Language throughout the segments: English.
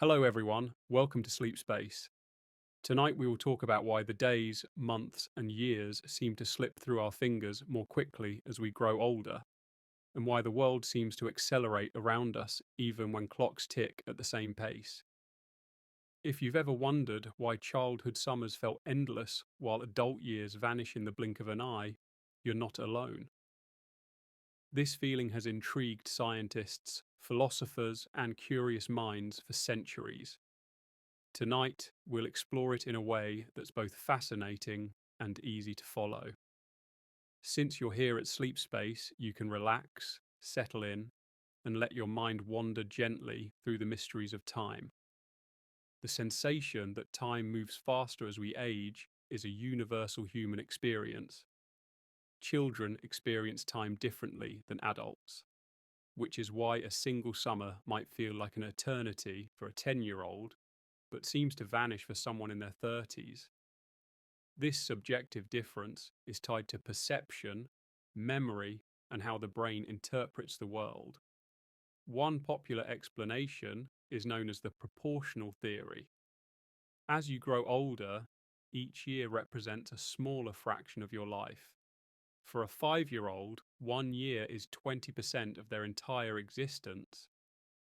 Hello, everyone. Welcome to Sleep Space. Tonight, we will talk about why the days, months, and years seem to slip through our fingers more quickly as we grow older, and why the world seems to accelerate around us even when clocks tick at the same pace. If you've ever wondered why childhood summers felt endless while adult years vanish in the blink of an eye, you're not alone. This feeling has intrigued scientists, philosophers, and curious minds for centuries. Tonight, we'll explore it in a way that's both fascinating and easy to follow. Since you're here at Sleep Space, you can relax, settle in, and let your mind wander gently through the mysteries of time. The sensation that time moves faster as we age is a universal human experience. Children experience time differently than adults, which is why a single summer might feel like an eternity for a 10-year-old but seems to vanish for someone in their 30s. This subjective difference is tied to perception, memory, and how the brain interprets the world. One popular explanation is known as the proportional theory. As you grow older, each year represents a smaller fraction of your life. For a 5-year-old, 1 year is 20% of their entire existence,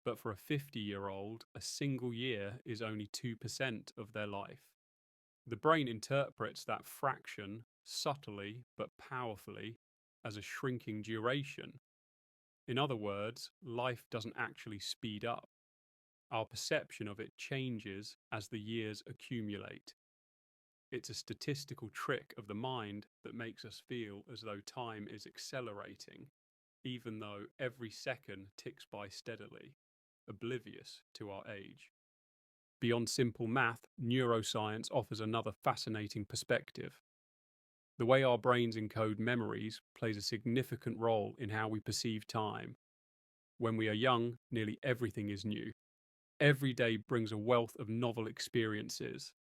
but for a 50-year-old, a single year is only 2% of their life. The brain interprets that fraction subtly but powerfully as a shrinking duration. In other words, life doesn't actually speed up. Our perception of it changes as the years accumulate. It's a statistical trick of the mind that makes us feel as though time is accelerating, even though every second ticks by steadily, oblivious to our age. Beyond simple math, neuroscience offers another fascinating perspective. The way our brains encode memories plays a significant role in how we perceive time. When we are young, nearly everything is new. Every day brings a wealth of novel experiences.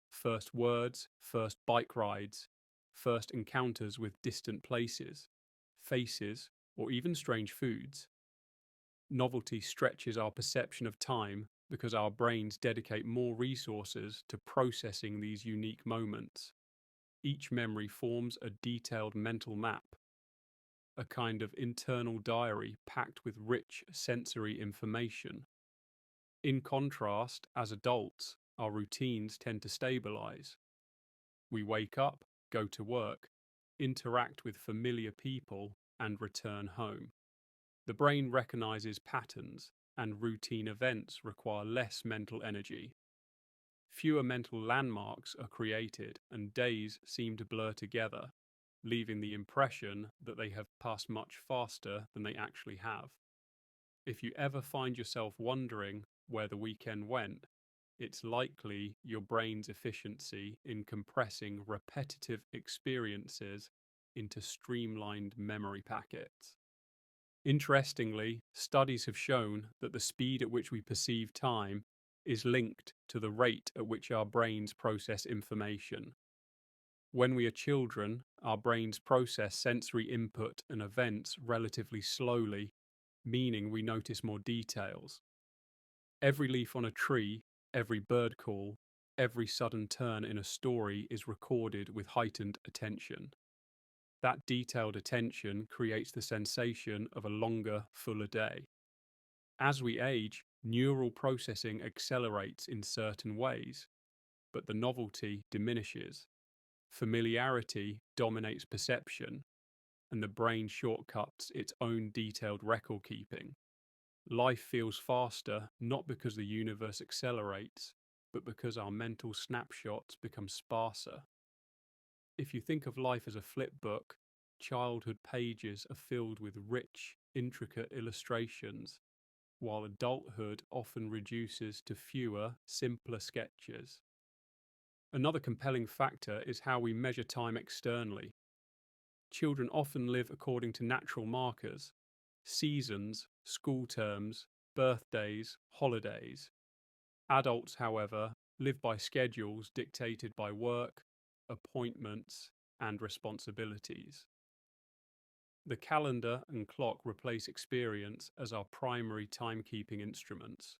First words, first bike rides, first encounters with distant places, faces, or even strange foods. Novelty stretches our perception of time because our brains dedicate more resources to processing these unique moments. Each memory forms a detailed mental map, a kind of internal diary packed with rich sensory information. In contrast, as adults, our routines tend to stabilize. We wake up, go to work, interact with familiar people, and return home. The brain recognizes patterns, and routine events require less mental energy. Fewer mental landmarks are created, and days seem to blur together, leaving the impression that they have passed much faster than they actually have. If you ever find yourself wondering where the weekend went, it's likely your brain's efficiency in compressing repetitive experiences into streamlined memory packets. Interestingly, studies have shown that the speed at which we perceive time is linked to the rate at which our brains process information. When we are children, our brains process sensory input and events relatively slowly, meaning we notice more details. Every leaf on a tree, every bird call, every sudden turn in a story is recorded with heightened attention. That detailed attention creates the sensation of a longer, fuller day. As we age, neural processing accelerates in certain ways, but the novelty diminishes. Familiarity dominates perception, and the brain shortcuts its own detailed record keeping. Life feels faster not because the universe accelerates, but because our mental snapshots become sparser. If you think of life as a flip book, childhood pages are filled with rich, intricate illustrations, while adulthood often reduces to fewer, simpler sketches. Another compelling factor is how we measure time externally. Children often live according to natural markers: seasons, school terms, birthdays, holidays. Adults, however, live by schedules dictated by work, appointments, and responsibilities. The calendar and clock replace experience as our primary timekeeping instruments.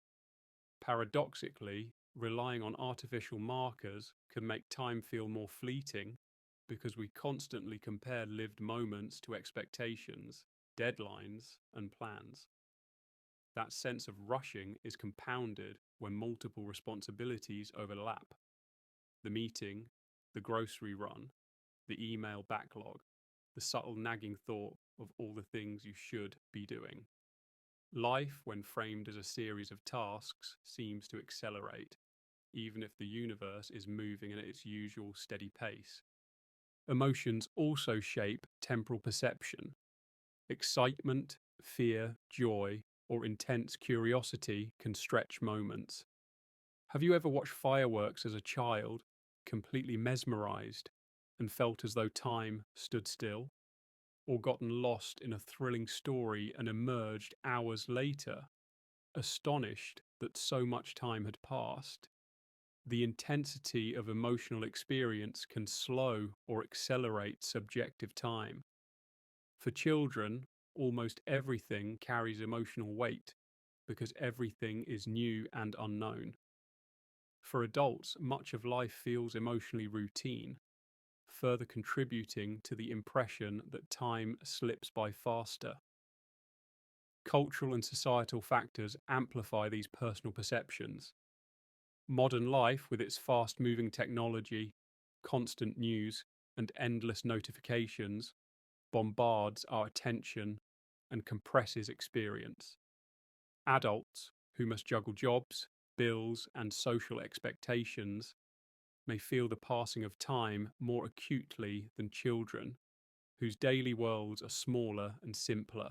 Paradoxically, relying on artificial markers can make time feel more fleeting because we constantly compare lived moments to expectations, deadlines, and plans. That sense of rushing is compounded when multiple responsibilities overlap: the meeting, the grocery run, the email backlog, the subtle nagging thought of all the things you should be doing. Life, when framed as a series of tasks, seems to accelerate, even if the universe is moving at its usual steady pace. Emotions also shape temporal perception. Excitement, fear, joy, or intense curiosity can stretch moments. Have you ever watched fireworks as a child, completely mesmerized, and felt as though time stood still? Or gotten lost in a thrilling story and emerged hours later, astonished that so much time had passed? The intensity of emotional experience can slow or accelerate subjective time. For children, almost everything carries emotional weight because everything is new and unknown. For adults, much of life feels emotionally routine, further contributing to the impression that time slips by faster. Cultural and societal factors amplify these personal perceptions. Modern life, with its fast moving technology, constant news, and endless notifications, bombards our attention and compresses experience. Adults, who must juggle jobs, bills, and social expectations, may feel the passing of time more acutely than children, whose daily worlds are smaller and simpler.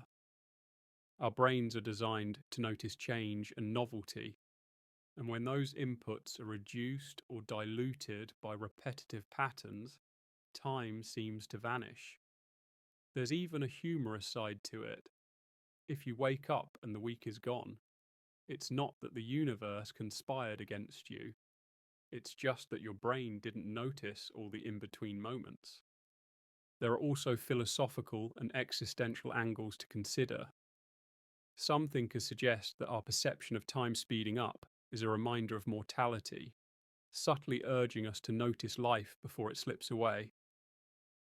Our brains are designed to notice change and novelty, and when those inputs are reduced or diluted by repetitive patterns, time seems to vanish. There's even a humorous side to it. If you wake up and the week is gone, it's not that the universe conspired against you. It's just that your brain didn't notice all the in-between moments. There are also philosophical and existential angles to consider. Some thinkers suggest that our perception of time speeding up is a reminder of mortality, subtly urging us to notice life before it slips away.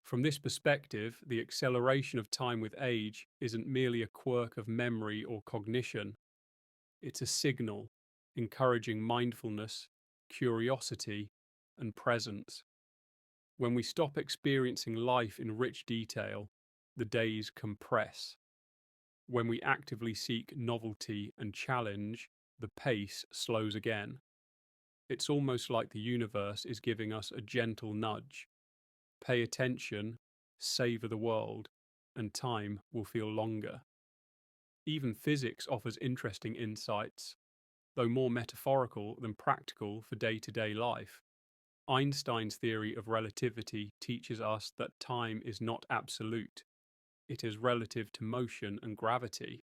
From this perspective, the acceleration of time with age isn't merely a quirk of memory or cognition. It's a signal encouraging mindfulness, curiosity, and presence. When we stop experiencing life in rich detail, the days compress. When we actively seek novelty and challenge, the pace slows again. It's almost like the universe is giving us a gentle nudge. Pay attention, savor the world, and time will feel longer. Even physics offers interesting insights, though more metaphorical than practical for day-to-day life. Einstein's theory of relativity teaches us that time is not absolute. It is relative to motion and gravity.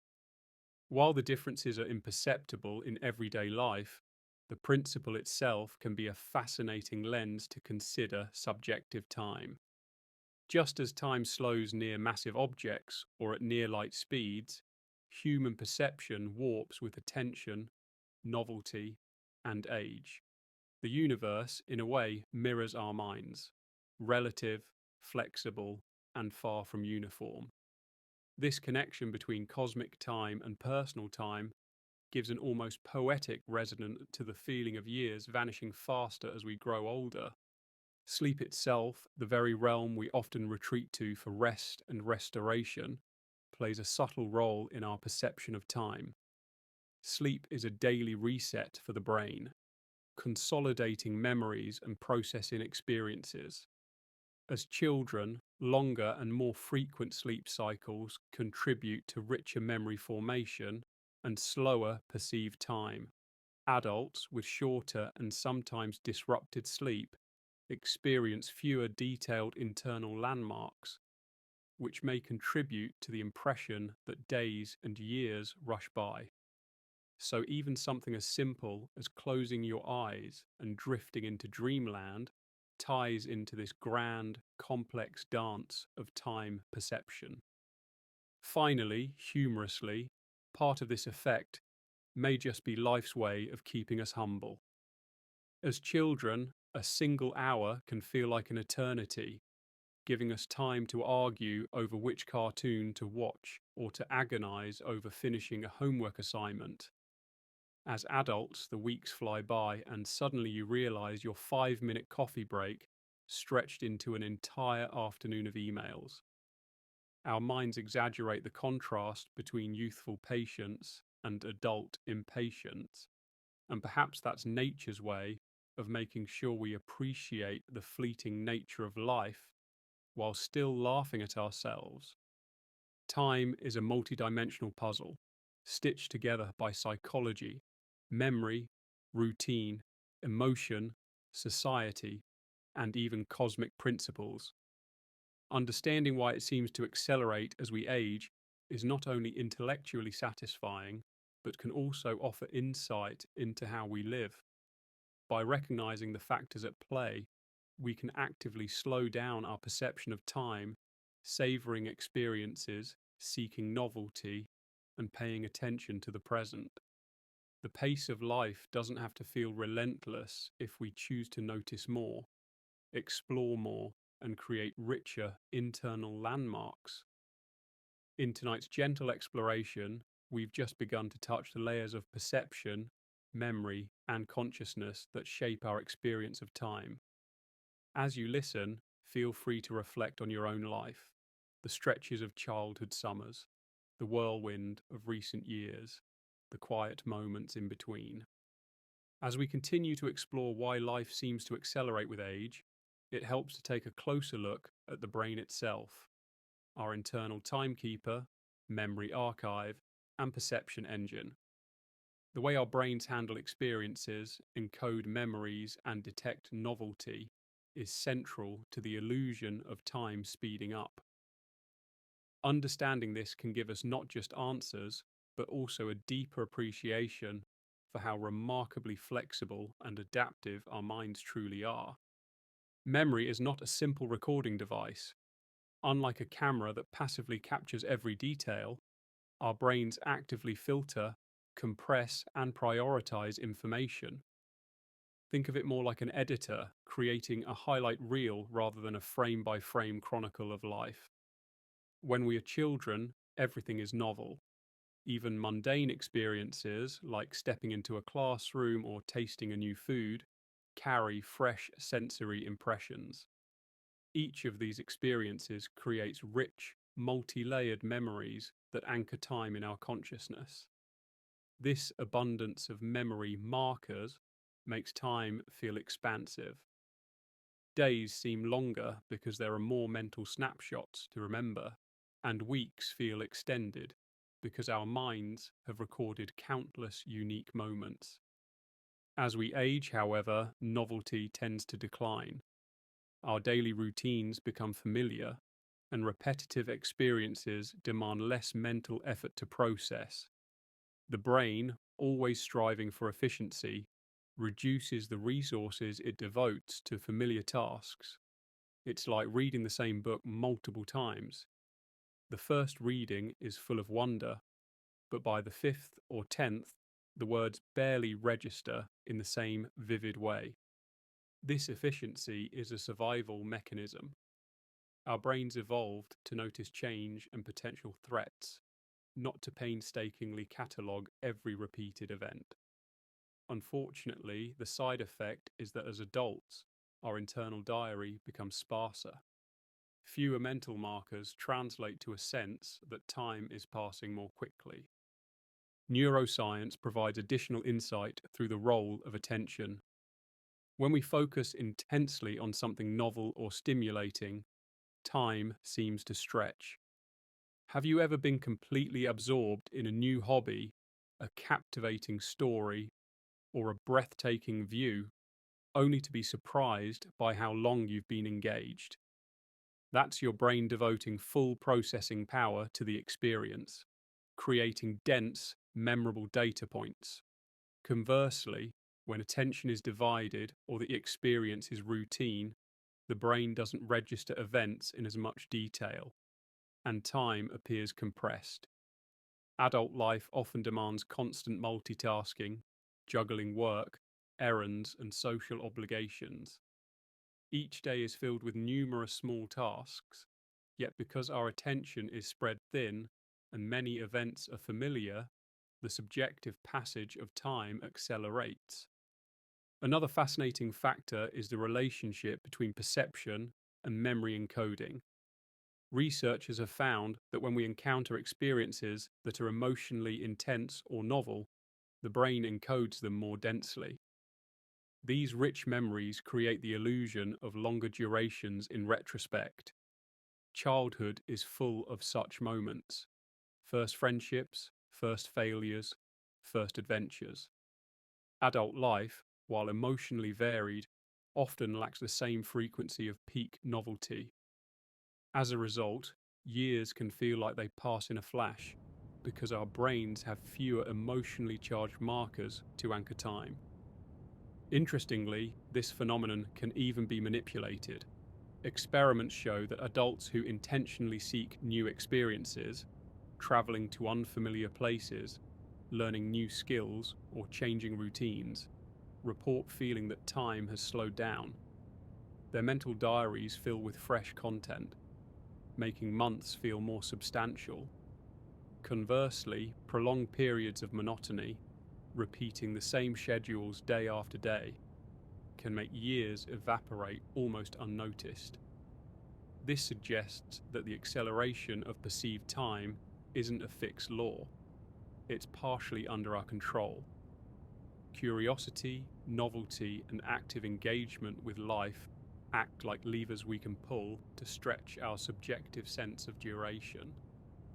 While the differences are imperceptible in everyday life, the principle itself can be a fascinating lens to consider subjective time. Just as time slows near massive objects or at near light speeds, human perception warps with attention, novelty, and age. The universe, in a way, mirrors our minds: relative, flexible, and far from uniform. This connection between cosmic time and personal time gives an almost poetic resonance to the feeling of years vanishing faster as we grow older. Sleep itself, the very realm we often retreat to for rest and restoration, plays a subtle role in our perception of time. Sleep is a daily reset for the brain, consolidating memories and processing experiences. As children, longer and more frequent sleep cycles contribute to richer memory formation and slower perceived time. Adults with shorter and sometimes disrupted sleep experience fewer detailed internal landmarks, which may contribute to the impression that days and years rush by. So even something as simple as closing your eyes and drifting into dreamland ties into this grand, complex dance of time perception. Finally, humorously, part of this effect may just be life's way of keeping us humble. As children, a single hour can feel like an eternity, giving us time to argue over which cartoon to watch or to agonize over finishing a homework assignment. As adults, the weeks fly by and suddenly you realize your 5-minute coffee break stretched into an entire afternoon of emails. Our minds exaggerate the contrast between youthful patience and adult impatience, and perhaps that's nature's way of making sure we appreciate the fleeting nature of life while still laughing at ourselves. Time is a multidimensional puzzle, stitched together by psychology, memory, routine, emotion, society, and even cosmic principles. Understanding why it seems to accelerate as we age is not only intellectually satisfying, but can also offer insight into how we live. By recognizing the factors at play, we can actively slow down our perception of time, savoring experiences, seeking novelty, and paying attention to the present. The pace of life doesn't have to feel relentless if we choose to notice more, explore more, and create richer internal landmarks. In tonight's gentle exploration, we've just begun to touch the layers of perception, memory, and consciousness that shape our experience of time. As you listen, feel free to reflect on your own life, the stretches of childhood summers, the whirlwind of recent years, the quiet moments in between. As we continue to explore why life seems to accelerate with age, it helps to take a closer look at the brain itself, our internal timekeeper, memory archive, and perception engine. The way our brains handle experiences, encode memories, and detect novelty is central to the illusion of time speeding up. Understanding this can give us not just answers, but also a deeper appreciation for how remarkably flexible and adaptive our minds truly are. Memory is not a simple recording device. Unlike a camera that passively captures every detail, our brains actively filter, compress, and prioritize information. Think of it more like an editor creating a highlight reel rather than a frame-by-frame chronicle of life. When we are children, everything is novel. Even mundane experiences, like stepping into a classroom or tasting a new food, carry fresh sensory impressions. Each of these experiences creates rich, multi-layered memories that anchor time in our consciousness. This abundance of memory markers makes time feel expansive. Days seem longer because there are more mental snapshots to remember, and weeks feel extended because our minds have recorded countless unique moments. As we age, however, novelty tends to decline. Our daily routines become familiar, and repetitive experiences demand less mental effort to process. The brain, always striving for efficiency, reduces the resources it devotes to familiar tasks. It's like reading the same book multiple times. The first reading is full of wonder, but by the 5th or 10th, the words barely register in the same vivid way. This efficiency is a survival mechanism. Our brains evolved to notice change and potential threats, not to painstakingly catalogue every repeated event. Unfortunately, the side effect is that as adults, our internal diary becomes sparser. Fewer mental markers translate to a sense that time is passing more quickly. Neuroscience provides additional insight through the role of attention. When we focus intensely on something novel or stimulating, time seems to stretch. Have you ever been completely absorbed in a new hobby, a captivating story, or a breathtaking view, only to be surprised by how long you've been engaged? That's your brain devoting full processing power to the experience, creating dense, memorable data points. Conversely, when attention is divided or the experience is routine, the brain doesn't register events in as much detail, and time appears compressed. Adult life often demands constant multitasking, juggling work, errands, and social obligations. Each day is filled with numerous small tasks, yet because our attention is spread thin and many events are familiar, the subjective passage of time accelerates. Another fascinating factor is the relationship between perception and memory encoding. Researchers have found that when we encounter experiences that are emotionally intense or novel, the brain encodes them more densely. These rich memories create the illusion of longer durations in retrospect. Childhood is full of such moments: first friendships, first failures, first adventures. Adult life, while emotionally varied, often lacks the same frequency of peak novelty. As a result, years can feel like they pass in a flash because our brains have fewer emotionally charged markers to anchor time. Interestingly, this phenomenon can even be manipulated. Experiments show that adults who intentionally seek new experiences, traveling to unfamiliar places, learning new skills, or changing routines, report feeling that time has slowed down. Their mental diaries fill with fresh content, making months feel more substantial. Conversely, prolonged periods of monotony, repeating the same schedules day after day, can make years evaporate almost unnoticed. This suggests that the acceleration of perceived time isn't a fixed law. It's partially under our control. Curiosity, novelty, and active engagement with life act like levers we can pull to stretch our subjective sense of duration.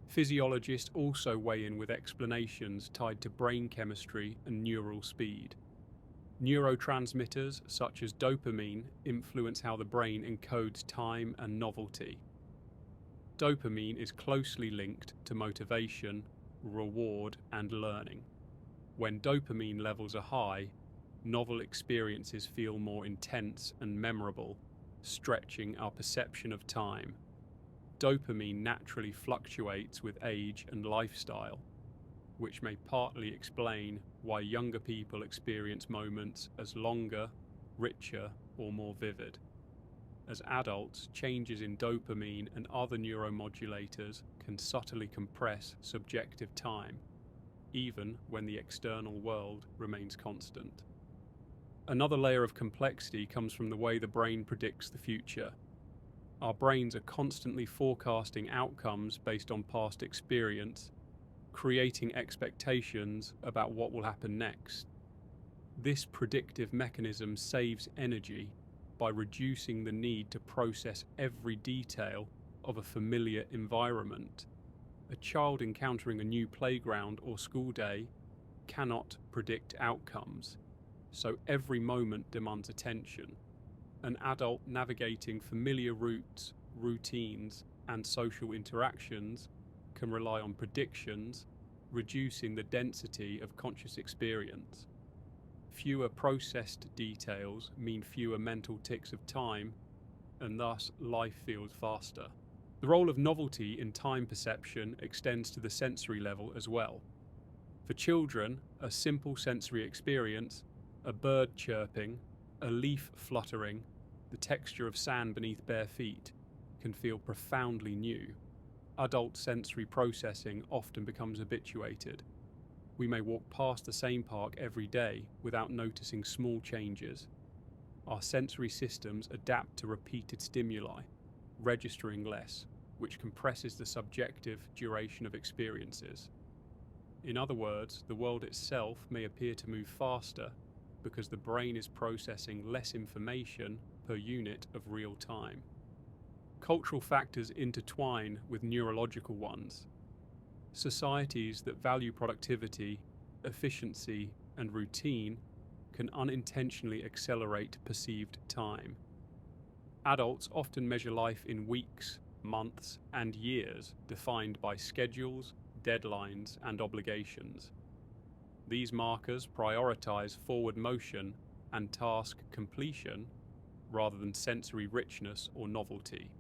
Physiologists also weigh in with explanations tied to brain chemistry and neural speed. Neurotransmitters such as dopamine influence how the brain encodes time and novelty. Dopamine is closely linked to motivation, reward, and learning. When dopamine levels are high, novel experiences feel more intense and memorable, stretching our perception of time. Dopamine naturally fluctuates with age and lifestyle, which may partly explain why younger people experience moments as longer, richer, or more vivid. As adults, changes in dopamine and other neuromodulators can subtly compress subjective time, even when the external world remains constant. Another layer of complexity comes from the way the brain predicts the future. Our brains are constantly forecasting outcomes based on past experience, creating expectations about what will happen next. This predictive mechanism saves energy by reducing the need to process every detail of a familiar environment. A child encountering a new playground or school day cannot predict outcomes, so every moment demands attention. An adult navigating familiar routes, routines, and social interactions can rely on predictions, reducing the density of conscious experience. Fewer processed details mean fewer mental ticks of time, and thus life feels faster. The role of novelty in time perception extends to the sensory level as well. For children, a simple sensory experience, a bird chirping, a leaf fluttering, the texture of sand beneath bare feet, can feel profoundly new. Adult sensory processing often becomes habituated. We may walk past the same park every day without noticing small changes. Our sensory systems adapt to repeated stimuli, registering less, which compresses the subjective duration of experiences. In other words, the world itself may appear to move faster because the brain is processing less information per unit of real time. Cultural factors intertwine with neurological ones. Societies that value productivity, efficiency, and routine can unintentionally accelerate perceived time. Adults often measure life in weeks, months, and years defined by schedules, deadlines, and obligations. These markers prioritize forward motion and task completion rather than sensory richness or novelty.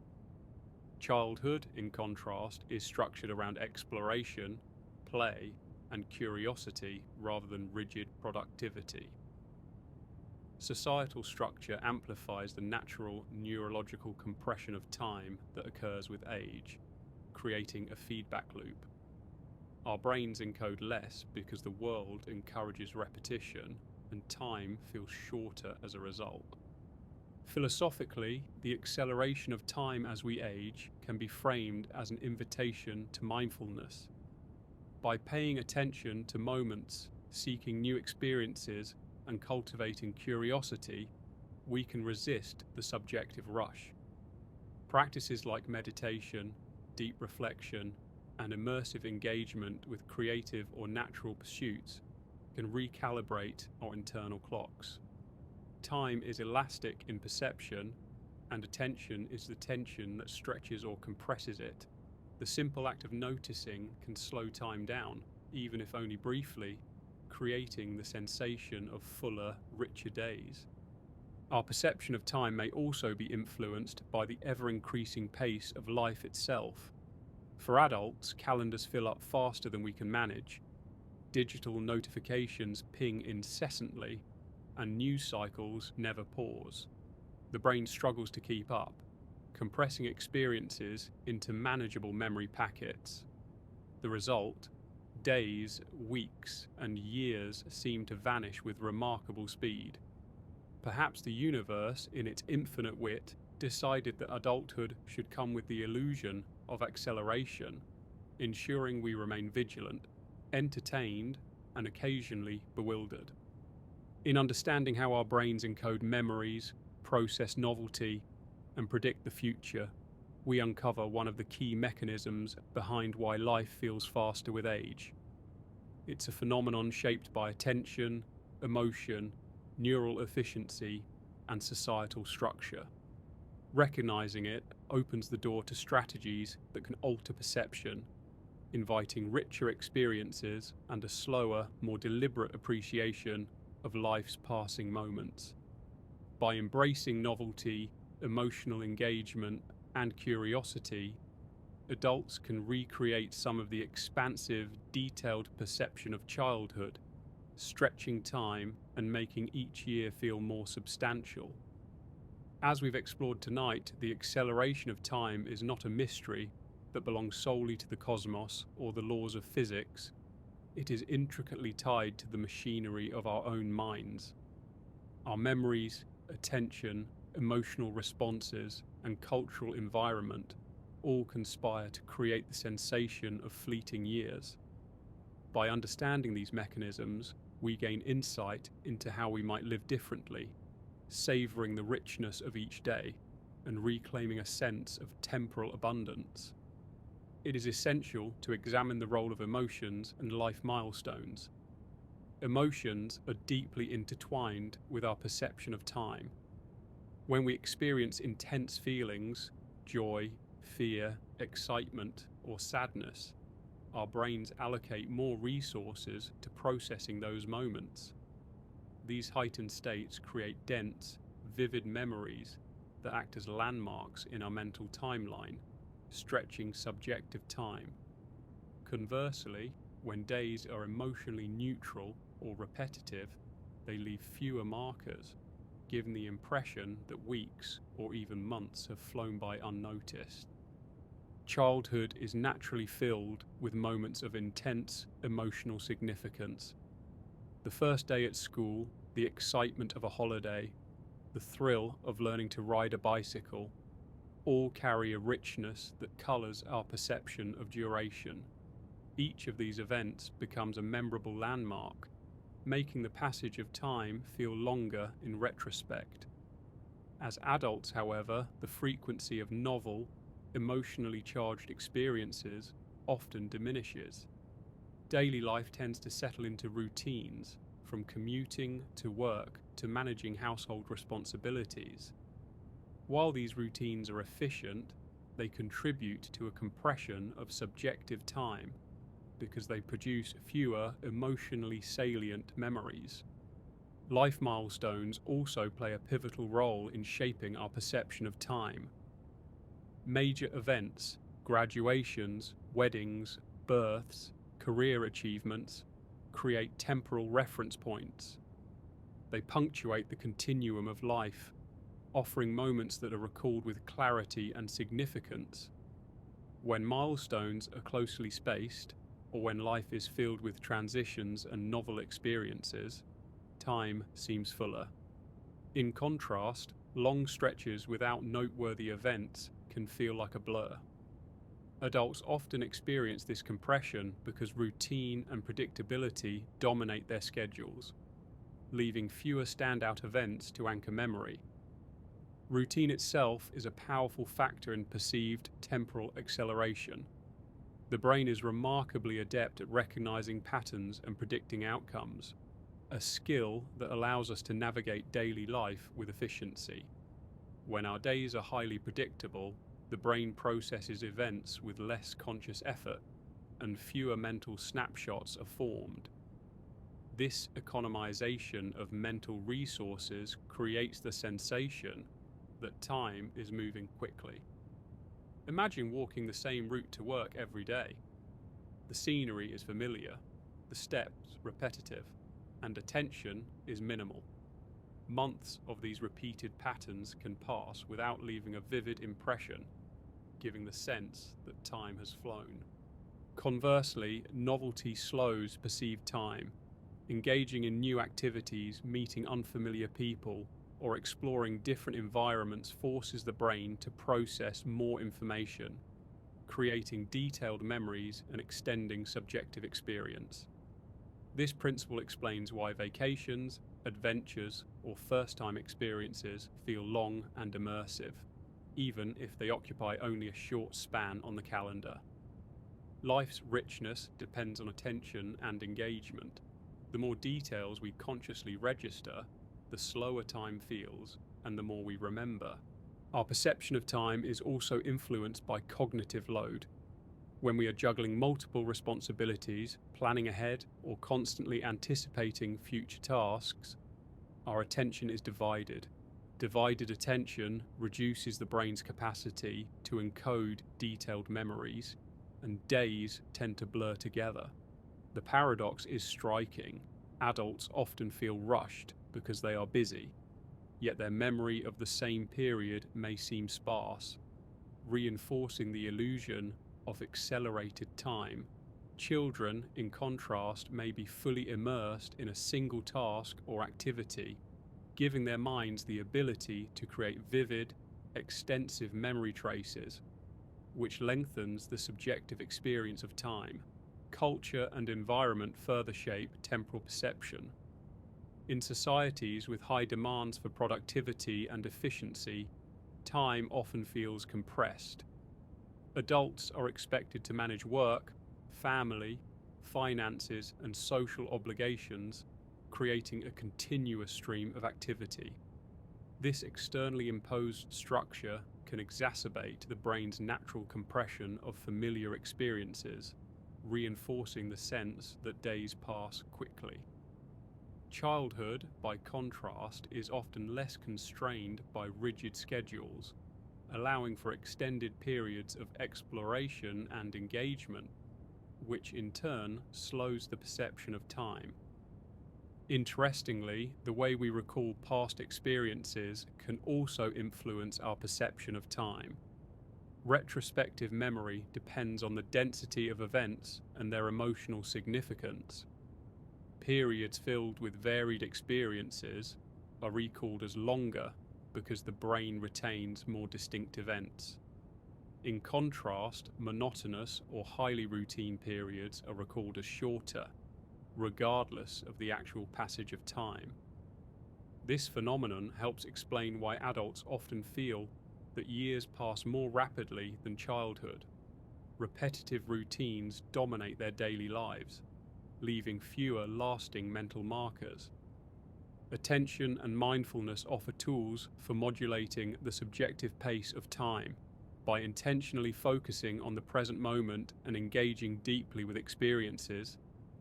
Childhood, in contrast, is structured around exploration, play and curiosity rather than rigid productivity. Societal structure amplifies the natural neurological compression of time that occurs with age, creating a feedback loop. Our brains encode less because the world encourages repetition, and time feels shorter as a result. Philosophically, the acceleration of time as we age can be framed as an invitation to mindfulness. By paying attention to moments, seeking new experiences, and cultivating curiosity, we can resist the subjective rush. Practices like meditation, deep reflection, and immersive engagement with creative or natural pursuits can recalibrate our internal clocks. Time is elastic in perception, and attention is the tension that stretches or compresses it. The simple act of noticing can slow time down, even if only briefly, creating the sensation of fuller, richer days. Our perception of time may also be influenced by the ever-increasing pace of life itself. For adults, calendars fill up faster than we can manage. Digital notifications ping incessantly, and news cycles never pause. The brain struggles to keep up, compressing experiences into manageable memory packets. The result? Days, weeks, and years seem to vanish with remarkable speed. Perhaps the universe, in its infinite wit, decided that adulthood should come with the illusion of acceleration, ensuring we remain vigilant, entertained, and occasionally bewildered. In understanding how our brains encode memories, process novelty, and predict the future, we uncover one of the key mechanisms behind why life feels faster with age. It's a phenomenon shaped by attention, emotion, neural efficiency, and societal structure. Recognizing it opens the door to strategies that can alter perception, inviting richer experiences and a slower, more deliberate appreciation of life's passing moments. By embracing novelty, emotional engagement, and curiosity, adults can recreate some of the expansive, detailed perception of childhood, stretching time and making each year feel more substantial. As we've explored tonight, the acceleration of time is not a mystery that belongs solely to the cosmos or the laws of physics. It is intricately tied to the machinery of our own minds. Our memories, attention, emotional responses, and cultural environment all conspire to create the sensation of fleeting years. By understanding these mechanisms, we gain insight into how we might live differently, savoring the richness of each day and reclaiming a sense of temporal abundance. It is essential to examine the role of emotions and life milestones. Emotions are deeply intertwined with our perception of time. When we experience intense feelings, joy, fear, excitement, or sadness, our brains allocate more resources to processing those moments. These heightened states create dense, vivid memories that act as landmarks in our mental timeline, stretching subjective time. Conversely, when days are emotionally neutral or repetitive, they leave fewer markers, giving the impression that weeks or even months have flown by unnoticed. Childhood is naturally filled with moments of intense emotional significance. The first day at school, the excitement of a holiday, the thrill of learning to ride a bicycle, all carry a richness that colours our perception of duration. Each of these events becomes a memorable landmark, making the passage of time feel longer in retrospect. As adults, however, the frequency of novel, emotionally charged experiences often diminishes. Daily life tends to settle into routines, from commuting to work to managing household responsibilities. While these routines are efficient, they contribute to a compression of subjective time because they produce fewer emotionally salient memories. Life milestones also play a pivotal role in shaping our perception of time. Major events, graduations, weddings, births, career achievements create temporal reference points. They punctuate the continuum of life, offering moments that are recalled with clarity and significance. When milestones are closely spaced, or when life is filled with transitions and novel experiences, time seems fuller. In contrast, long stretches without noteworthy events can feel like a blur. Adults often experience this compression because routine and predictability dominate their schedules, leaving fewer standout events to anchor memory. Routine itself is a powerful factor in perceived temporal acceleration. The brain is remarkably adept at recognizing patterns and predicting outcomes, a skill that allows us to navigate daily life with efficiency. When our days are highly predictable, the brain processes events with less conscious effort, and fewer mental snapshots are formed. This economization of mental resources creates the sensation that time is moving quickly. Imagine walking the same route to work every day. The scenery is familiar, the steps repetitive, and attention is minimal. Months of these repeated patterns can pass without leaving a vivid impression, giving the sense that time has flown. Conversely, novelty slows perceived time. Engaging in new activities, meeting unfamiliar people, or exploring different environments forces the brain to process more information, creating detailed memories and extending subjective experience. This principle explains why vacations, adventures, or first-time experiences feel long and immersive, even if they occupy only a short span on the calendar. Life's richness depends on attention and engagement. The more details we consciously register, the slower time feels, and the more we remember. Our perception of time is also influenced by cognitive load. When we are juggling multiple responsibilities, planning ahead, or constantly anticipating future tasks, our attention is divided. Divided attention reduces the brain's capacity to encode detailed memories, and days tend to blur together. The paradox is striking. Adults often feel rushed because they are busy, yet their memory of the same period may seem sparse, reinforcing the illusion of accelerated time. Children, in contrast, may be fully immersed in a single task or activity, giving their minds the ability to create vivid, extensive memory traces, which lengthens the subjective experience of time. Culture and environment further shape temporal perception. In societies with high demands for productivity and efficiency, time often feels compressed. Adults are expected to manage work, family, finances, and social obligations, creating a continuous stream of activity. This externally imposed structure can exacerbate the brain's natural compression of familiar experiences, reinforcing the sense that days pass quickly. Childhood, by contrast, is often less constrained by rigid schedules, allowing for extended periods of exploration and engagement, which in turn slows the perception of time. Interestingly, the way we recall past experiences can also influence our perception of time. Retrospective memory depends on the density of events and their emotional significance. Periods filled with varied experiences are recalled as longer because the brain retains more distinct events. In contrast, monotonous or highly routine periods are recalled as shorter, regardless of the actual passage of time. This phenomenon helps explain why adults often feel that years pass more rapidly than childhood. Repetitive routines dominate their daily lives, leaving fewer lasting mental markers. Attention and mindfulness offer tools for modulating the subjective pace of time. By intentionally focusing on the present moment and engaging deeply with experiences,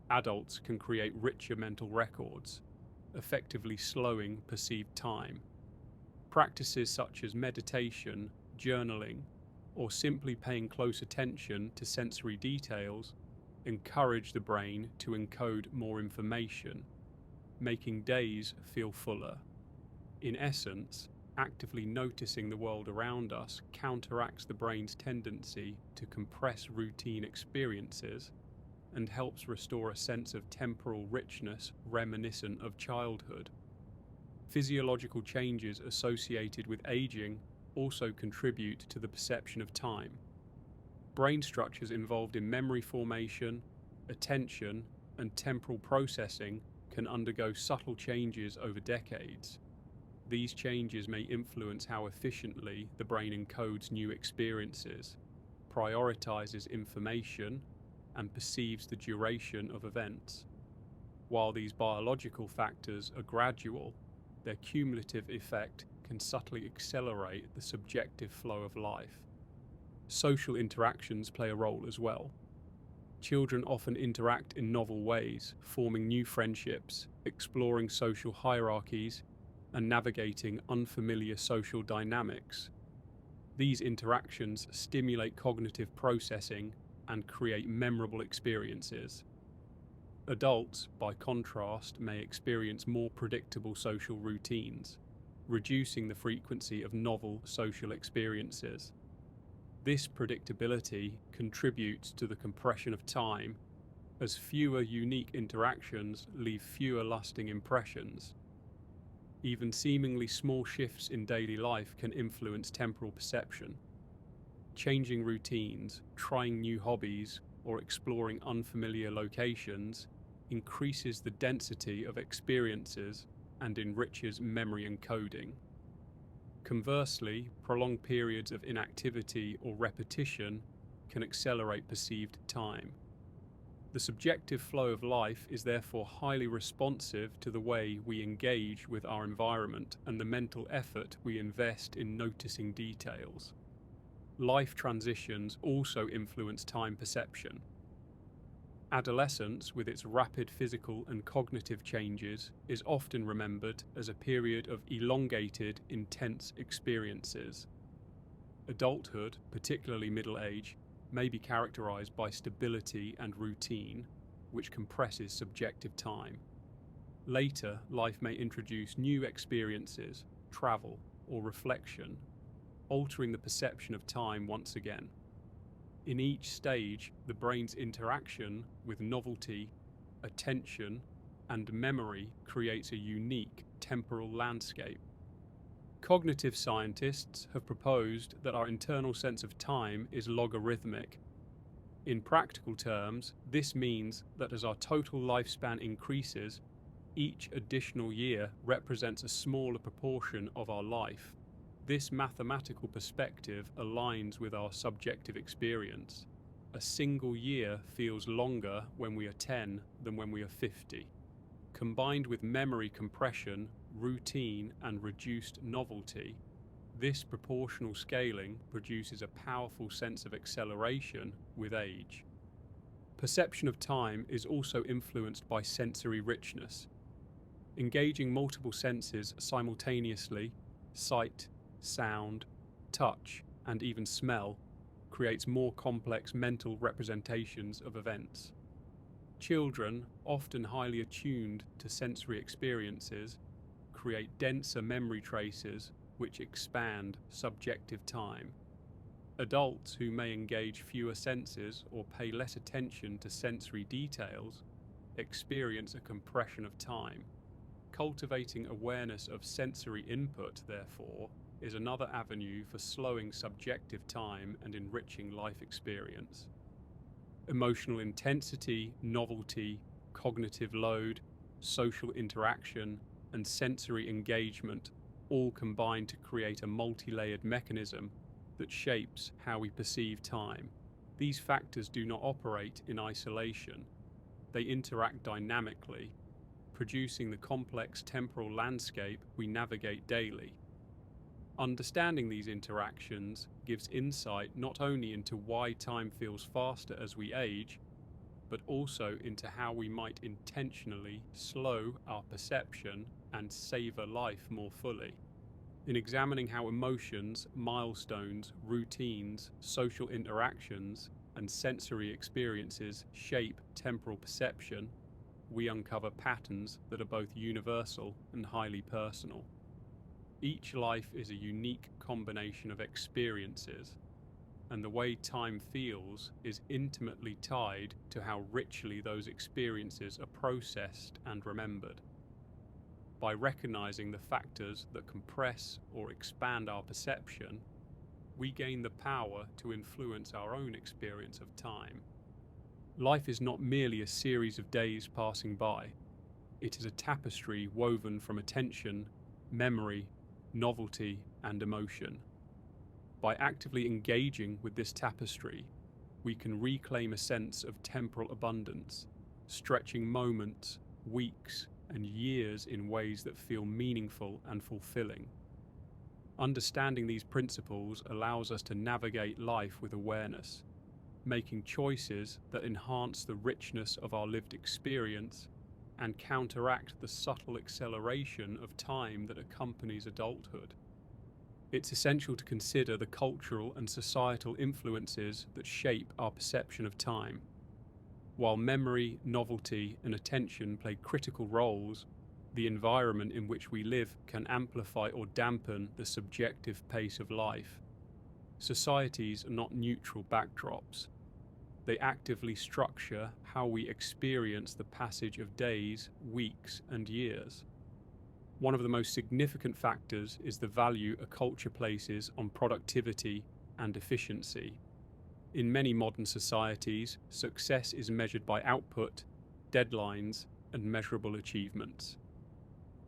adults can create richer mental records, effectively slowing perceived time. Practices such as meditation, journaling, or simply paying close attention to sensory details encourage the brain to encode more information, making days feel fuller. In essence, actively noticing the world around us counteracts the brain's tendency to compress routine experiences and helps restore a sense of temporal richness reminiscent of childhood. Physiological changes associated with aging also contribute to the perception of time. Brain structures involved in memory formation, attention, and temporal processing can undergo subtle changes over decades. These changes may influence how efficiently the brain encodes new experiences, prioritizes information, and perceives the duration of events. While these biological factors are gradual, their cumulative effect can subtly accelerate the subjective flow of life. Social interactions play a role as well. Children often interact in novel ways, forming new friendships, exploring social hierarchies, and navigating unfamiliar social dynamics. These interactions stimulate cognitive processing and create memorable experiences. Adults, by contrast, may experience more predictable social routines, reducing the frequency of novel social experiences. This predictability contributes to the compression of time, as fewer unique interactions leave fewer lasting impressions. Even seemingly small shifts in daily life can influence temporal perception. Changing routines, trying new hobbies, or exploring unfamiliar locations increases the density of experiences and enriches memory encoding. Conversely, prolonged periods of inactivity or repetition can accelerate perceived time. The subjective flow of life is therefore highly responsive to the way we engage with our environment and the mental effort we invest in noticing details. Life transitions also influence time perception. Adolescence, with its rapid physical and cognitive changes, is often remembered as a period of elongated, intense experiences. Adulthood, particularly middle age, may be characterized by stability and routine, which compresses subjective time. Later, life may introduce new experiences, travel, or reflection, altering the perception of time once again. In each stage, the brain's interaction with novelty, attention, and memory creates a unique temporal landscape. Cognitive scientists have proposed that our internal sense of time is logarithmic. In practical terms, this means that as our total lifespan increases, each additional year represents a smaller proportion of our life. This mathematical perspective aligns with our subjective experience. A single year feels longer when we are 10 than when we are 50. Combined with memory compression, routine, and reduced novelty, this proportional scaling produces a powerful sense of acceleration with age. Perception of time is also influenced by sensory richness. Engaging multiple senses simultaneously, sight, sound, touch, and even smell, creates more complex mental representations of events. Children, often highly attuned to sensory experiences, create denser memory traces which expand subjective time. Adults who may engage fewer senses or pay less attention to sensory details experience a compression of time. Cultivating awareness of sensory input, therefore, is another avenue for slowing subjective time and enriching life experience. Emotional intensity, novelty, cognitive load, social interaction, and sensory engagement all combine to create a multi-layered mechanism that shapes how we perceive time. These factors do not operate in isolation. They interact dynamically, producing the complex temporal landscape we navigate daily. Understanding these interactions gives insight not only into why time feels faster as we age, but also into how we might intentionally slow our perception and savor life more fully. In examining how emotions, milestones, routines, social interactions, and sensory experiences shape temporal perception, we uncover patterns that are both universal and highly personal. Each life is a unique combination of experiences, and the way time feels is intimately tied to how richly those experiences are processed and remembered. By recognizing the factors that compress or expand our perception, we gain the power to influence our own experience of time. Life is not merely a series of days passing by. It is a tapestry woven from attention, memory, novelty, and emotion. By actively engaging with this tapestry, we can reclaim a sense of temporal abundance, stretching moments, weeks, and years in ways that feel meaningful and fulfilling. Understanding these principles allows us to navigate life with awareness, making choices that enhance the richness of our lived experience and counteract the subtle acceleration of time that accompanies adulthood. It's essential to consider the cultural and societal influences that shape our perception of time. While memory, novelty, and attention play critical roles, the environment in which we live can amplify or dampen the subjective pace of life. Societies are not neutral backdrops. They actively structure how we experience the passage of days, weeks, and years. One of the most significant factors is the value a culture places on productivity and efficiency. In many modern societies, success is measured by output, deadlines, and measurable achievements.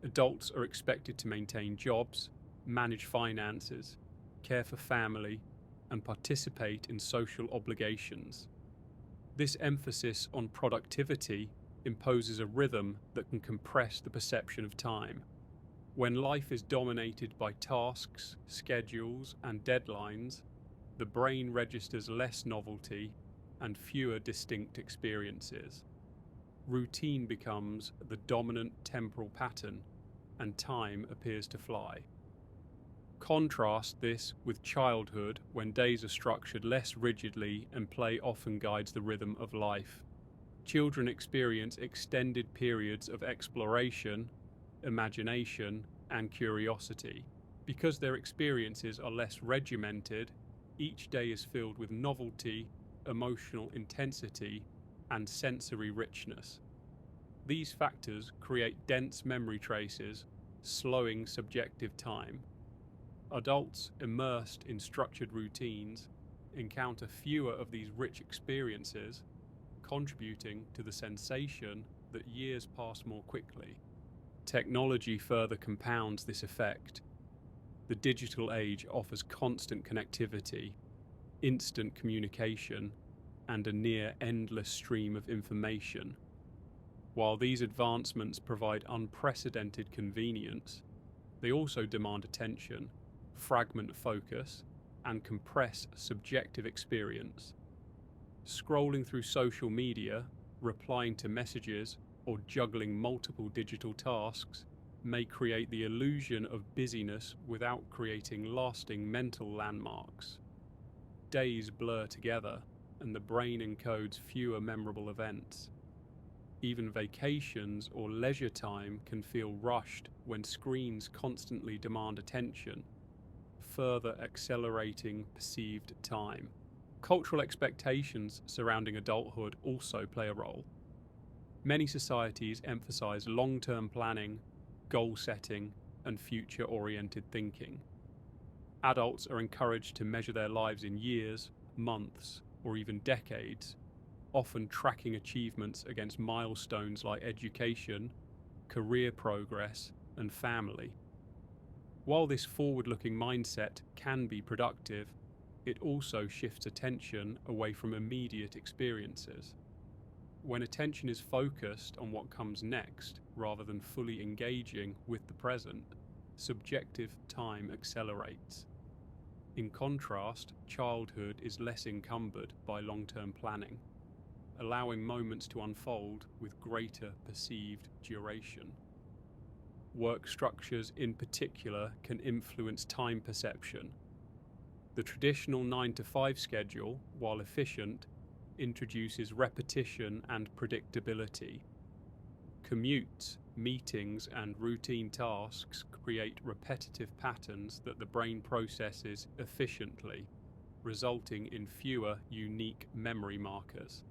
Adults are expected to maintain jobs, manage finances, care for family, and participate in social obligations. This emphasis on productivity imposes a rhythm that can compress the perception of time. When life is dominated by tasks, schedules, and deadlines, the brain registers less novelty and fewer distinct experiences. Routine becomes the dominant temporal pattern, and time appears to fly. Contrast this with childhood, when days are structured less rigidly and play often guides the rhythm of life. Children experience extended periods of exploration, imagination, and curiosity. Because their experiences are less regimented, each day is filled with novelty, emotional intensity, and sensory richness. These factors create dense memory traces, slowing subjective time. Adults immersed in structured routines encounter fewer of these rich experiences, contributing to the sensation that years pass more quickly. Technology further compounds this effect. The digital age offers constant connectivity, instant communication, and a near endless stream of information. While these advancements provide unprecedented convenience, they also demand attention, fragment focus, and compress subjective experience. Scrolling through social media, replying to messages, or juggling multiple digital tasks may create the illusion of busyness without creating lasting mental landmarks. Days blur together, and the brain encodes fewer memorable events. Even vacations or leisure time can feel rushed when screens constantly demand attention, further accelerating perceived time. Cultural expectations surrounding adulthood also play a role. Many societies emphasize long-term planning, goal setting, and future-oriented thinking. Adults are encouraged to measure their lives in years, months, or even decades, often tracking achievements against milestones like education, career progress, and family. While this forward-looking mindset can be productive, it also shifts attention away from immediate experiences. When attention is focused on what comes next, rather than fully engaging with the present, subjective time accelerates. In contrast, childhood is less encumbered by long-term planning, allowing moments to unfold with greater perceived duration. Work structures in particular can influence time perception. The traditional 9-to-5 schedule, while efficient, introduces repetition and predictability. Commutes, meetings, and routine tasks create repetitive patterns that the brain processes efficiently, resulting in fewer unique memory markers.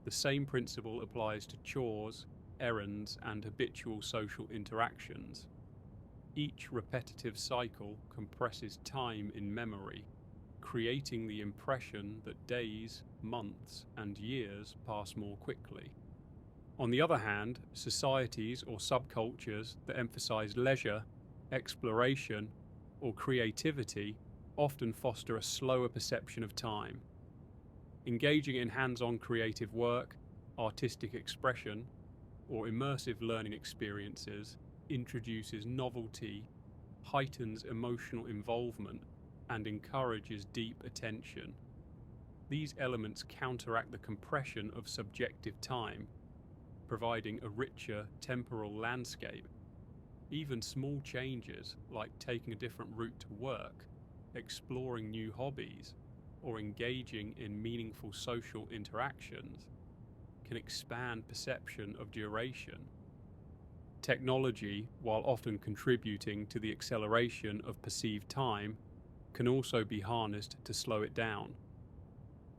The same principle applies to chores, errands, and habitual social interactions. Each repetitive cycle compresses time in memory, creating the impression that days, months, and years pass more quickly. On the other hand, societies or subcultures that emphasize leisure, exploration, or creativity often foster a slower perception of time. Engaging in hands-on creative work, artistic expression, or immersive learning experiences introduces novelty, heightens emotional involvement, and encourages deep attention. These elements counteract the compression of subjective time, providing a richer temporal landscape. Even small changes, like taking a different route to work, exploring new hobbies, or engaging in meaningful social interactions, can expand perception of duration. Technology, while often contributing to the acceleration of perceived time, can also be harnessed to slow it down.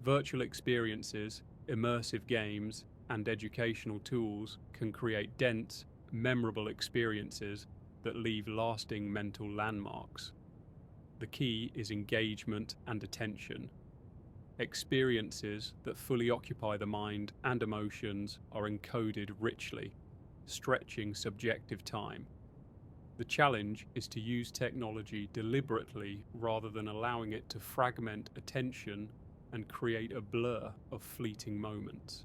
Virtual experiences, immersive games, and educational tools can create dense, memorable experiences that leave lasting mental landmarks. The key is engagement and attention. Experiences that fully occupy the mind and emotions are encoded richly, stretching subjective time. The challenge is to use technology deliberately rather than allowing it to fragment attention and create a blur of fleeting moments.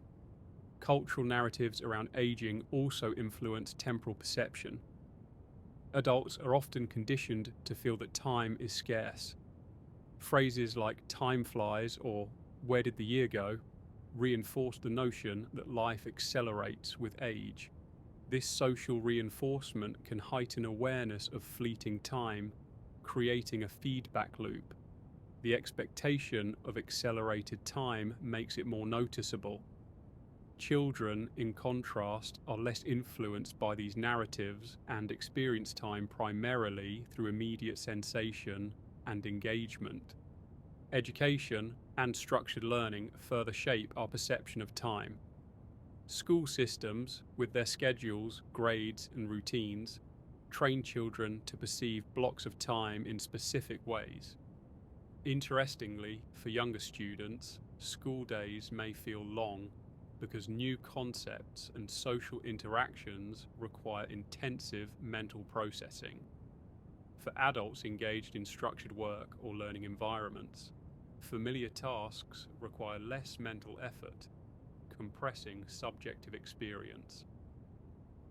Cultural narratives around aging also influence temporal perception. Adults are often conditioned to feel that time is scarce. Phrases like "time flies" or "where did the year go" reinforce the notion that life accelerates with age. This social reinforcement can heighten awareness of fleeting time, creating a feedback loop. The expectation of accelerated time makes it more noticeable. Children, in contrast, are less influenced by these narratives and experience time primarily through immediate sensation and engagement. Education and structured learning further shape our perception of time. School systems, with their schedules, grades, and routines, train children to perceive blocks of time in specific ways. Interestingly, for younger students, school days may feel long because new concepts and social interactions require intensive mental processing. For adults engaged in structured work or learning environments, familiar tasks require less mental effort, compressing subjective experience.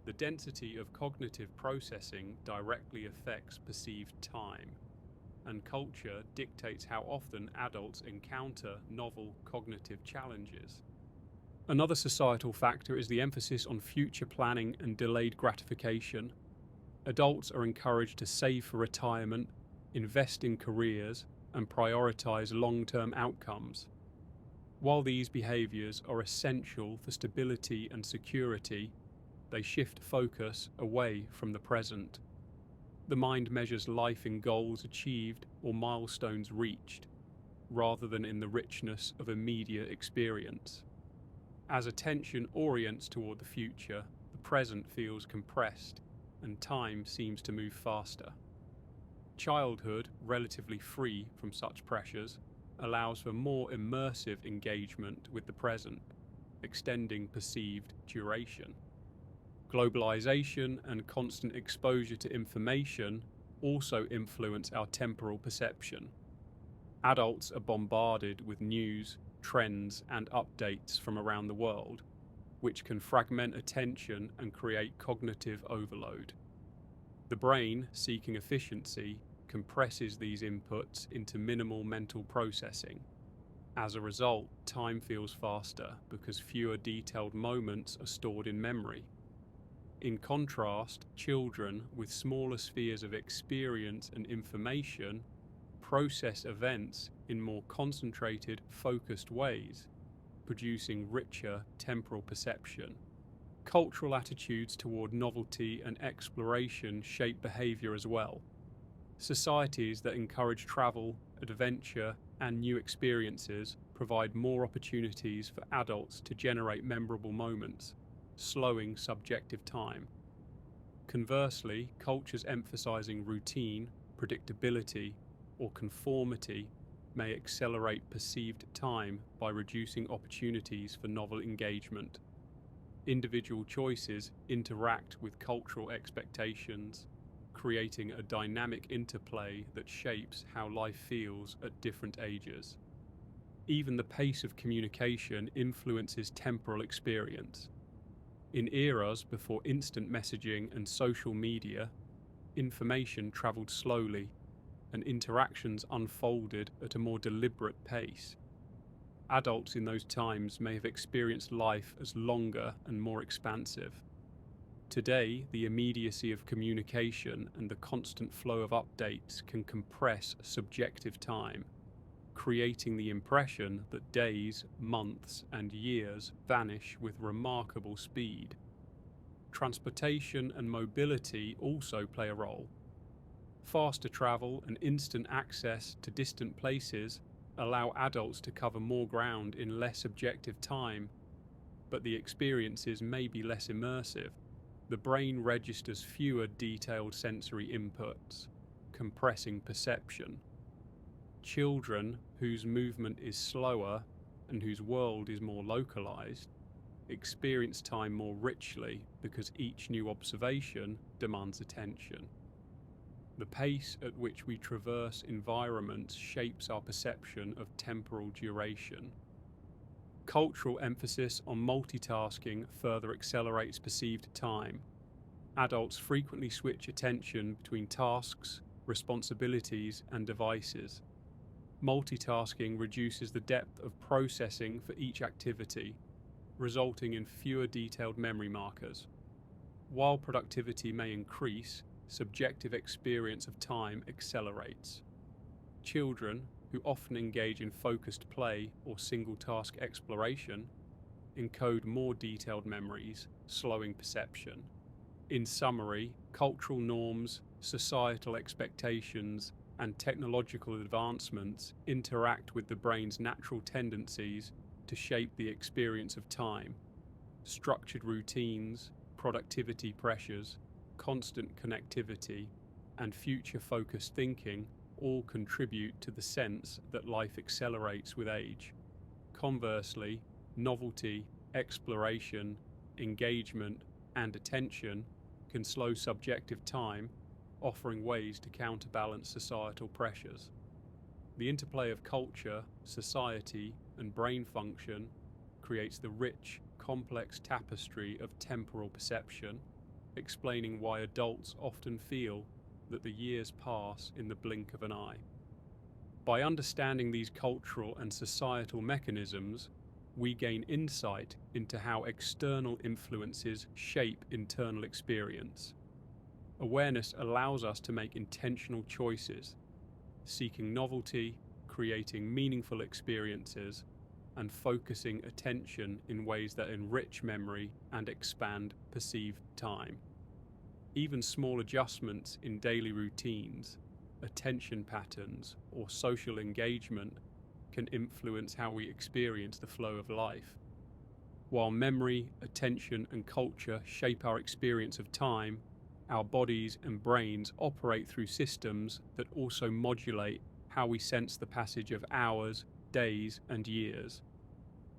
The density of cognitive processing directly affects perceived time, and culture dictates how often adults encounter novel cognitive challenges. Another societal factor is the emphasis on future planning and delayed gratification. Adults are encouraged to save for retirement, invest in careers, and prioritize long-term outcomes. While these behaviors are essential for stability and security, they shift focus away from the present. The mind measures life in goals achieved or milestones reached, rather than in the richness of immediate experience. As attention orients toward the future, the present feels compressed, and time seems to move faster. Childhood, relatively free from such pressures, allows for more immersive engagement with the present, extending perceived duration. Globalization and constant exposure to information also influence our temporal perception. Adults are bombarded with news, trends, and updates from around the world, which can fragment attention and create cognitive overload. The brain, seeking efficiency, compresses these inputs into minimal mental processing. As a result, time feels faster because fewer detailed moments are stored in memory. In contrast, children with smaller spheres of experience and information process events in more concentrated, focused ways, producing richer temporal perception. Cultural attitudes toward novelty and exploration shape behavior as well. Societies that encourage travel, adventure, and new experiences provide more opportunities for adults to generate memorable moments, slowing subjective time. Conversely, cultures emphasizing routine, predictability, or conformity may accelerate perceived time by reducing opportunities for novel engagement. Individual choices interact with cultural expectations, creating a dynamic interplay that shapes how life feels at different ages. Even the pace of communication influences temporal experience. In eras before instant messaging and social media, information traveled slowly and interactions unfolded at a more deliberate pace. Adults in those times may have experienced life as longer and more expansive. Today, the immediacy of communication and the constant flow of updates can compress subjective time, creating the impression that days, months, and years vanish with remarkable speed. Transportation and mobility also play a role. Faster travel and instant access to distant places allow adults to cover more ground in less objective time, but the experiences may be less immersive. The brain registers fewer detailed sensory inputs, compressing perception. Children whose movement is slower and whose world is more localized experience time more richly because each new observation demands attention. The pace at which we traverse environments shapes our perception of temporal duration. Cultural emphasis on multitasking further accelerates perceived time. Adults frequently switch attention between tasks, responsibilities, and devices. Multitasking reduces the depth of processing for each activity, resulting in fewer detailed memory markers. While productivity may increase, subjective experience of time accelerates. Children, who often engage in focused play or single-task exploration, encode more detailed memories, slowing perception. In summary, cultural norms, societal expectations, and technological advancements interact with the brain's natural tendencies to shape the experience of time. Structured routines, productivity pressures, constant connectivity, and future-focused thinking all contribute to the sense that life accelerates with age. Conversely, novelty, exploration, engagement, and attention can slow subjective time, offering ways to counterbalance societal pressures. The interplay of culture, society, and brain function creates the rich, complex tapestry of temporal perception, explaining why adults often feel that the years pass in the blink of an eye. By understanding these cultural and societal mechanisms, we gain insight into how external influences shape internal experience. Awareness allows us to make intentional choices, seeking novelty, creating meaningful experiences, and focusing attention in ways that enrich memory and expand perceived time. Even small adjustments in daily routines, attention patterns, or social engagement can influence how we experience the flow of life. While memory, attention, and culture shape our experience of time, our bodies and brains operate through systems that also modulate how we sense the passage of hours, days, and years.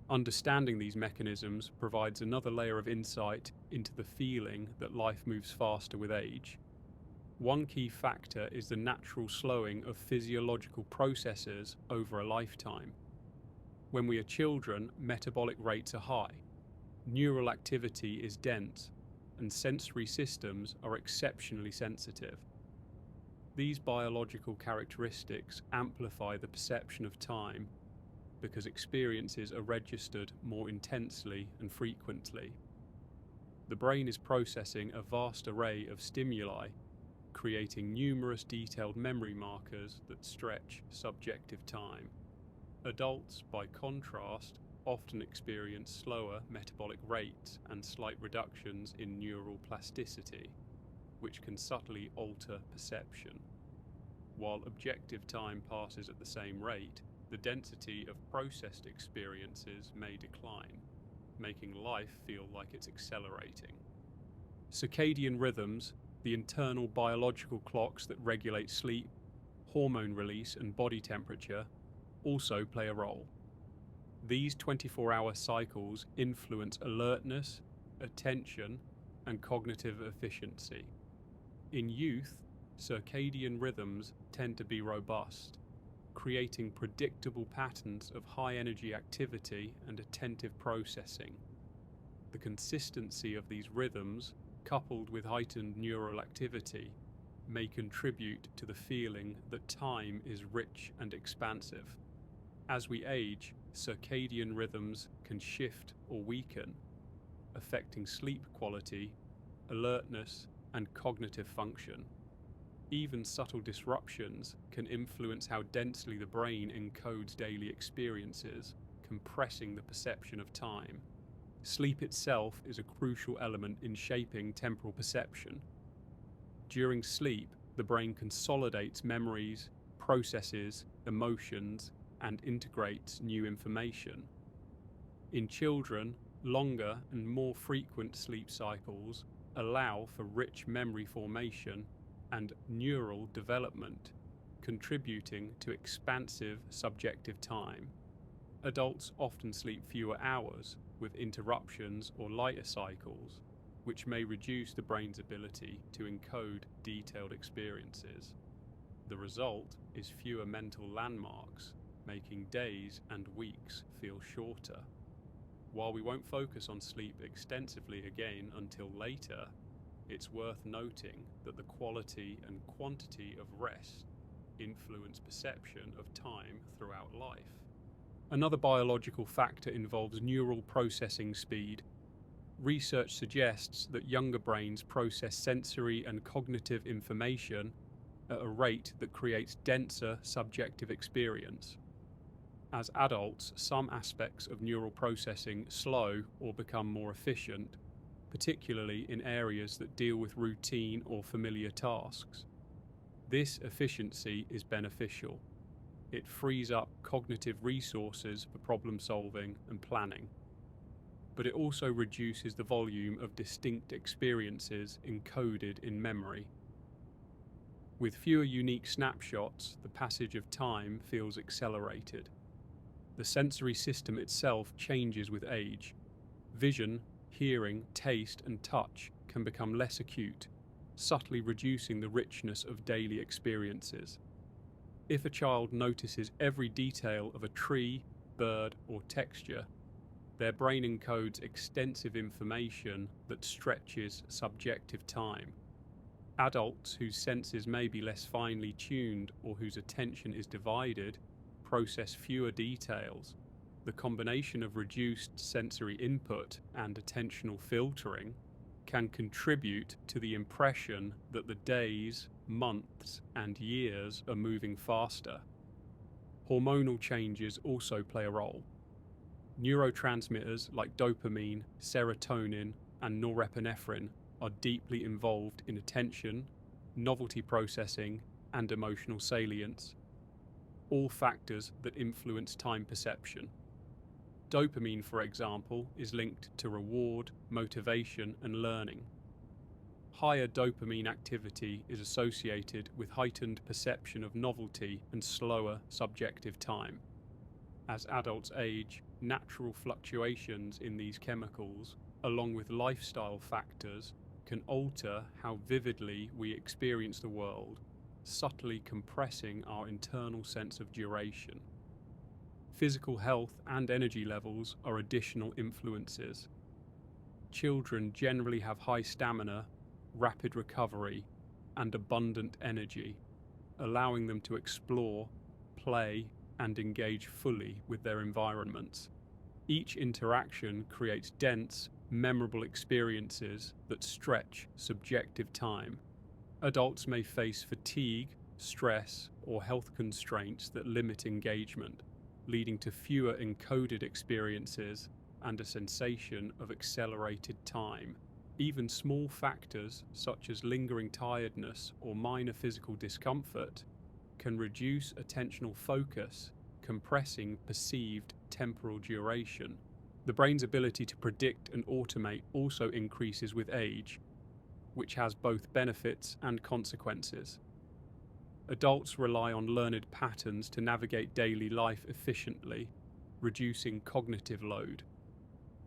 Understanding these mechanisms provides another layer of insight into the feeling that life moves faster with age. One key factor is the natural slowing of physiological processes over a lifetime. When we are children, metabolic rates are high, neural activity is dense, and sensory systems are exceptionally sensitive. These biological characteristics amplify the perception of time because experiences are registered more intensely and frequently. The brain is processing a vast array of stimuli, creating numerous detailed memory markers that stretch subjective time. Adults, by contrast, often experience slower metabolic rates and slight reductions in neural plasticity, which can subtly alter perception. While objective time passes at the same rate, the density of processed experiences may decline, making life feel like it's accelerating. Circadian rhythms, the internal biological clocks that regulate sleep, hormone release, and body temperature, also play a role. These 24-hour cycles influence alertness, attention, and cognitive efficiency. In youth, circadian rhythms tend to be robust, creating predictable patterns of high-energy activity and attentive processing. The consistency of these rhythms, coupled with heightened neural activity, may contribute to the feeling that time is rich and expansive. As we age, circadian rhythms can shift or weaken, affecting sleep quality, alertness, and cognitive function. Even subtle disruptions can influence how densely the brain encodes daily experiences, compressing the perception of time. Sleep itself is a crucial element in shaping temporal perception. During sleep, the brain consolidates memories, processes emotions, and integrates new information. In children, longer and more frequent sleep cycles allow for rich memory formation and neural development, contributing to expansive subjective time. Adults often sleep fewer hours, with interruptions or lighter cycles, which may reduce the brain's ability to encode detailed experiences. The result is fewer mental landmarks, making days and weeks feel shorter. While we won't focus on sleep extensively again until later, it's worth noting that the quality and quantity of rest influence perception of time throughout life. Another biological factor involves neural processing speed. Research suggests that younger brains process sensory and cognitive information at a rate that creates denser subjective experience. As adults, some aspects of neural processing slow or become more efficient, particularly in areas that deal with routine or familiar tasks. This efficiency is beneficial. It frees up cognitive resources for problem solving and planning. But it also reduces the volume of distinct experiences encoded in memory. With fewer unique snapshots, the passage of time feels accelerated. The sensory system itself changes with age. Vision, hearing, taste, and touch can become less acute, subtly reducing the richness of daily experiences. If a child notices every detail of a tree, bird, or texture, their brain encodes extensive information that stretches subjective time. Adults whose senses may be less finely tuned or whose attention is divided process fewer details. The combination of reduced sensory input and attentional filtering can contribute to the impression that the days, months, and years are moving faster. Hormonal changes also play a role. Neurotransmitters like dopamine, serotonin, and norepinephrine are deeply involved in attention, novelty processing, and emotional salience, all factors that influence time perception. Dopamine, for example, is linked to reward, motivation, and learning. Higher dopamine activity is associated with heightened perception of novelty and slower subjective time. As adults age, natural fluctuations in these chemicals, along with lifestyle factors, can alter how vividly we experience the world, subtly compressing our internal sense of duration. Physical health and energy levels are additional influences. Children generally have high stamina, rapid recovery, and abundant energy, allowing them to explore, play, and engage fully with their environments. Each interaction creates dense, memorable experiences that stretch subjective time. Adults may face fatigue, stress, or health constraints that limit engagement. leading to fewer encoded experiences and a sensation of accelerated time. Even small factors such as lingering tiredness or minor physical discomfort can reduce attentional focus, compressing perceived temporal duration. The brain's ability to predict and automate also increases with age, which has both benefits and consequences. Adults rely on learned patterns to navigate daily life efficiently, reducing cognitive load.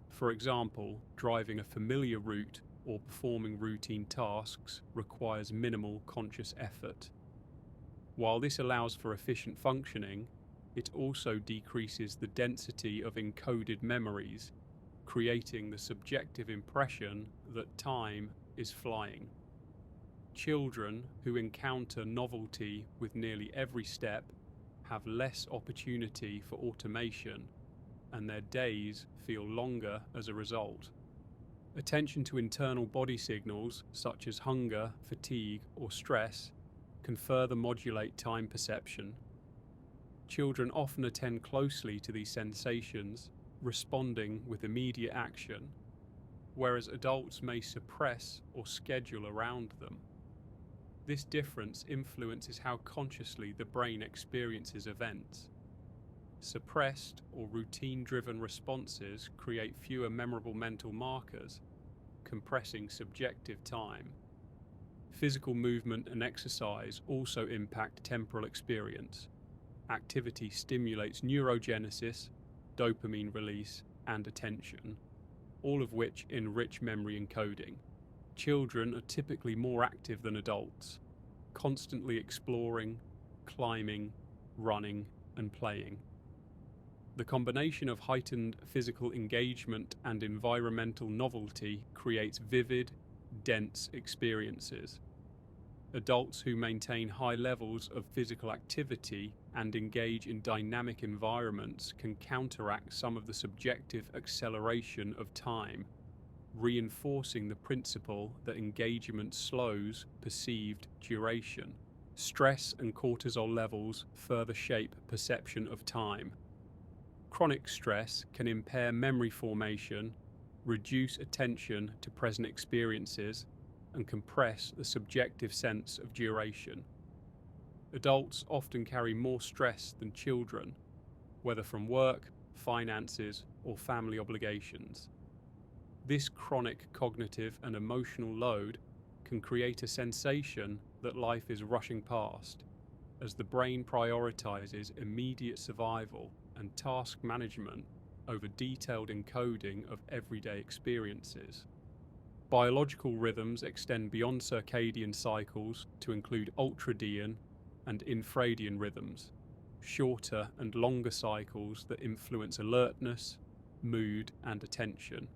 For example, driving a familiar route or performing routine tasks requires minimal conscious effort. While this allows for efficient functioning, it also decreases the density of encoded memories, creating the subjective impression that time is flying. Children who encounter novelty with nearly every step have less opportunity for automation, and their days feel longer as a result. Attention to internal body signals such as hunger, fatigue, or stress can further modulate time perception. Children often attend closely to these sensations, responding with immediate action, whereas adults may suppress or schedule around them. This difference influences how consciously the brain experiences events. Suppressed or routine-driven responses create fewer memorable mental markers, compressing subjective time. Physical movement and exercise also impact temporal experience. Activity stimulates neurogenesis, dopamine release, and attention, all of which enrich memory encoding. Children are typically more active than adults, constantly exploring, climbing, running, and playing. The combination of heightened physical engagement and environmental novelty creates vivid, dense experiences. Adults who maintain high levels of physical activity and engage in dynamic environments can counteract some of the subjective acceleration of time, reinforcing the principle that engagement slows perceived duration. Stress and cortisol levels further shape perception of time. Chronic stress can impair memory formation, reduce attention to present experiences, and compress the subjective sense of duration. Adults often carry more stress than children, whether from work, finances, or family obligations. This chronic cognitive and emotional load can create a sensation that life is rushing past, as the brain prioritizes immediate survival and task management over detailed encoding of everyday experiences. Biological rhythms extend beyond circadian cycles to include ultradian and infradian rhythms, shorter and longer cycles that influence alertness, mood, and attention.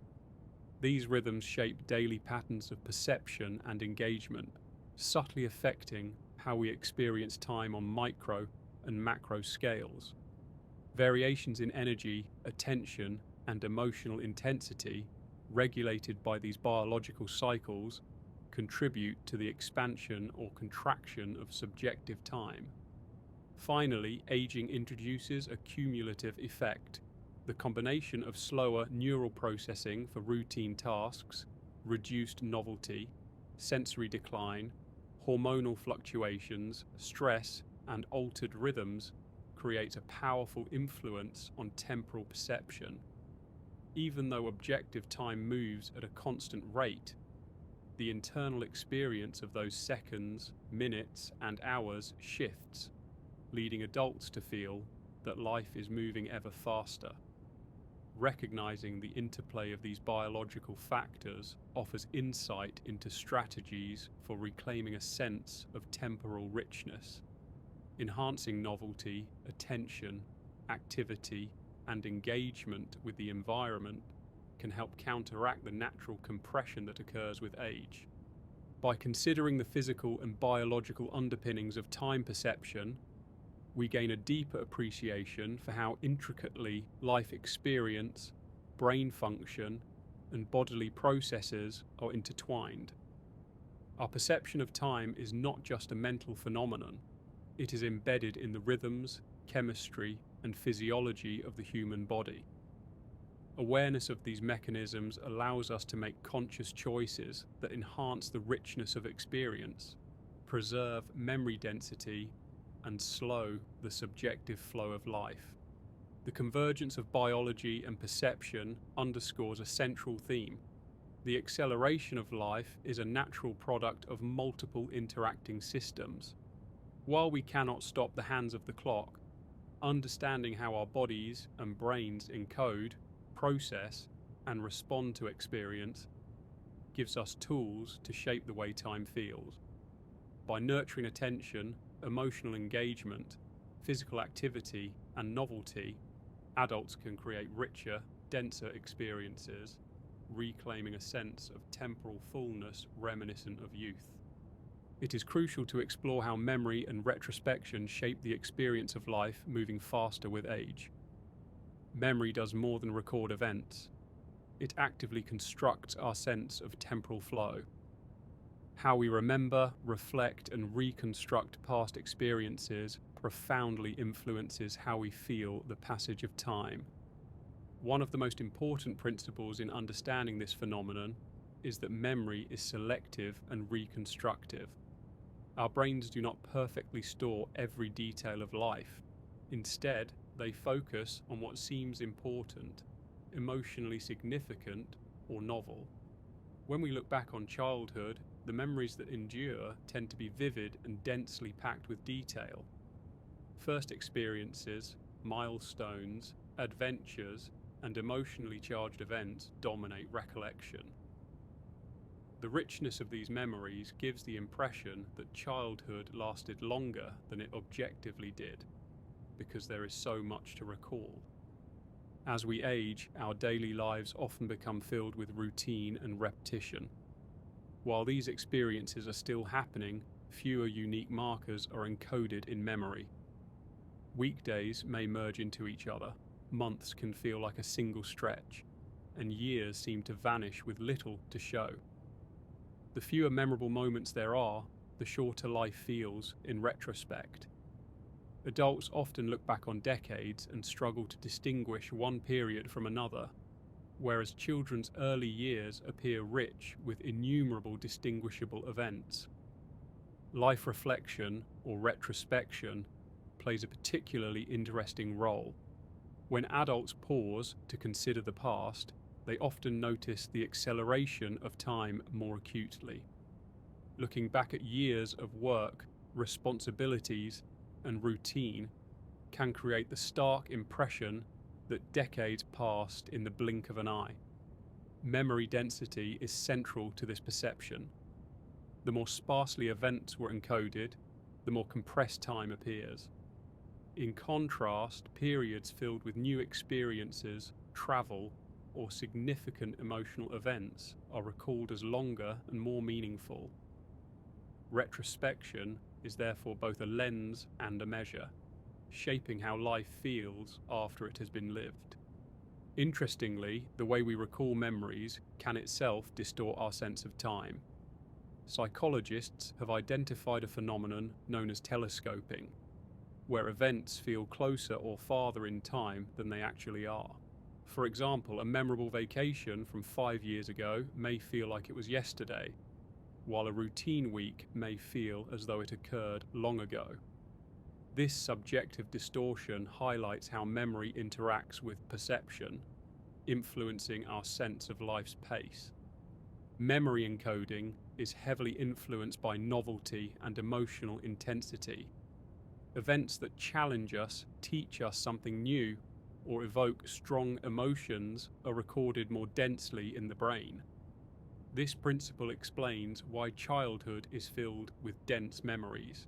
These rhythms shape daily patterns of perception and engagement, subtly affecting how we experience time on micro and macro scales. Variations in energy, attention, and emotional intensity, regulated by these biological cycles, contribute to the expansion or contraction of subjective time. Finally, aging introduces a cumulative effect. The combination of slower neural processing for routine tasks, reduced novelty, sensory decline, hormonal fluctuations, stress, and altered rhythms creates a powerful influence on temporal perception. Even though objective time moves at a constant rate, the internal experience of those seconds, minutes, and hours shifts, leading adults to feel that life is moving ever faster. Recognizing the interplay of these biological factors offers insight into strategies for reclaiming a sense of temporal richness. Enhancing novelty, attention, activity, and engagement with the environment can help counteract the natural compression that occurs with age. By considering the physical and biological underpinnings of time perception, we gain a deeper appreciation for how intricately life experience, brain function, and bodily processes are intertwined. Our perception of time is not just a mental phenomenon, it is embedded in the rhythms, chemistry, and physiology of the human body. Awareness of these mechanisms allows us to make conscious choices that enhance the richness of experience, preserve memory density, and slow the subjective flow of life. The convergence of biology and perception underscores a central theme. The acceleration of life is a natural product of multiple interacting systems. While we cannot stop the hands of the clock, understanding how our bodies and brains encode, process, and respond to experience gives us tools to shape the way time feels. By nurturing attention, emotional engagement, physical activity, and novelty, adults can create richer, denser experiences, reclaiming a sense of temporal fullness reminiscent of youth. It is crucial to explore how memory and retrospection shape the experience of life moving faster with age. Memory does more than record events. It actively constructs our sense of temporal flow. How we remember, reflect, and reconstruct past experiences profoundly influences how we feel the passage of time. One of the most important principles in understanding this phenomenon is that memory is selective and reconstructive. Our brains do not perfectly store every detail of life. Instead, they focus on what seems important, emotionally significant, or novel. When we look back on childhood, the memories that endure tend to be vivid and densely packed with detail. First experiences, milestones, adventures, and emotionally charged events dominate recollection. The richness of these memories gives the impression that childhood lasted longer than it objectively did, because there is so much to recall. As we age, our daily lives often become filled with routine and repetition. While these experiences are still happening, fewer unique markers are encoded in memory. Weekdays may merge into each other, months can feel like a single stretch, and years seem to vanish with little to show. The fewer memorable moments there are, the shorter life feels in retrospect. Adults often look back on decades and struggle to distinguish one period from another, whereas children's early years appear rich with innumerable distinguishable events. Life reflection, or retrospection, plays a particularly interesting role. When adults pause to consider the past, they often notice the acceleration of time more acutely. Looking back at years of work, responsibilities, and routine can create the stark impression that decades passed in the blink of an eye. Memory density is central to this perception. The more sparsely events were encoded, the more compressed time appears. In contrast, periods filled with new experiences, travel, or significant emotional events are recalled as longer and more meaningful. Retrospection is therefore both a lens and a measure, shaping how life feels after it has been lived. Interestingly, the way we recall memories can itself distort our sense of time. Psychologists have identified a phenomenon known as telescoping, where events feel closer or farther in time than they actually are. For example, a memorable vacation from 5 years ago may feel like it was yesterday, while a routine week may feel as though it occurred long ago. This subjective distortion highlights how memory interacts with perception, influencing our sense of life's pace. Memory encoding is heavily influenced by novelty and emotional intensity. Events that challenge us, teach us something new, or evoke strong emotions are recorded more densely in the brain. This principle explains why childhood is filled with dense memories.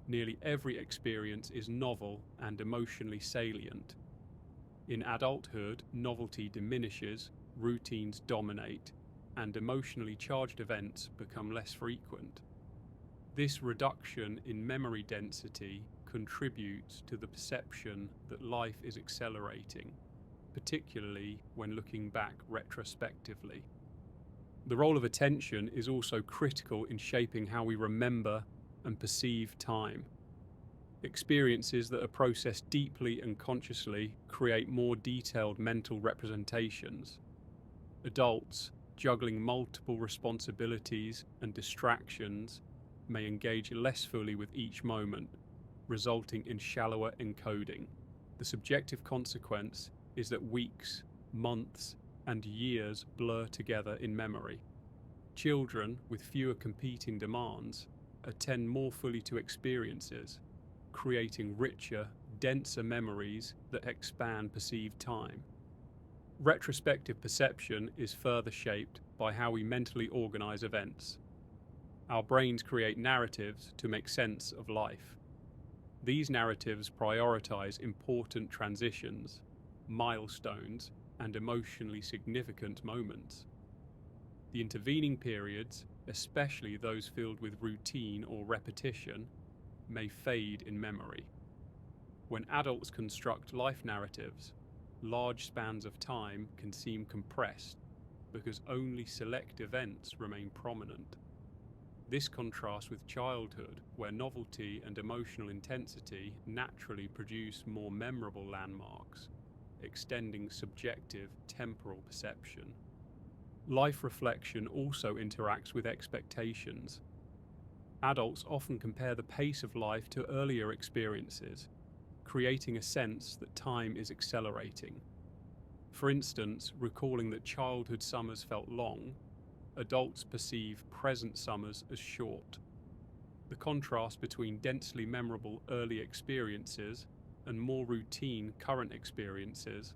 Nearly every experience is novel and emotionally salient. In adulthood, novelty diminishes, routines dominate, and emotionally charged events become less frequent. This reduction in memory density contributes to the perception that life is accelerating, particularly when looking back retrospectively. The role of attention is also critical in shaping how we remember and perceive time. Experiences that are processed deeply and consciously create more detailed mental representations. Adults, juggling multiple responsibilities and distractions, may engage less fully with each moment, resulting in shallower encoding. The subjective consequence is that weeks, months, and years blur together in memory. Children, with fewer competing demands, attend more fully to experiences, creating richer, denser memories that expand perceived time. Retrospective perception is further shaped by how we mentally organize events. Our brains create narratives to make sense of life. These narratives prioritize important transitions, milestones, and emotionally significant moments. The intervening periods, especially those filled with routine or repetition, may fade in memory. When adults construct life narratives, large spans of time can seem compressed because only select events remain prominent. This contrasts with childhood, where novelty and emotional intensity naturally produce more memorable landmarks, extending subjective temporal perception. Life reflection also interacts with expectations. Adults often compare the pace of life to earlier experiences, creating a sense that time is accelerating. For instance, recalling that childhood summers felt long, adults perceive present summers as short. The contrast between densely memorable early experiences and more routine current experiences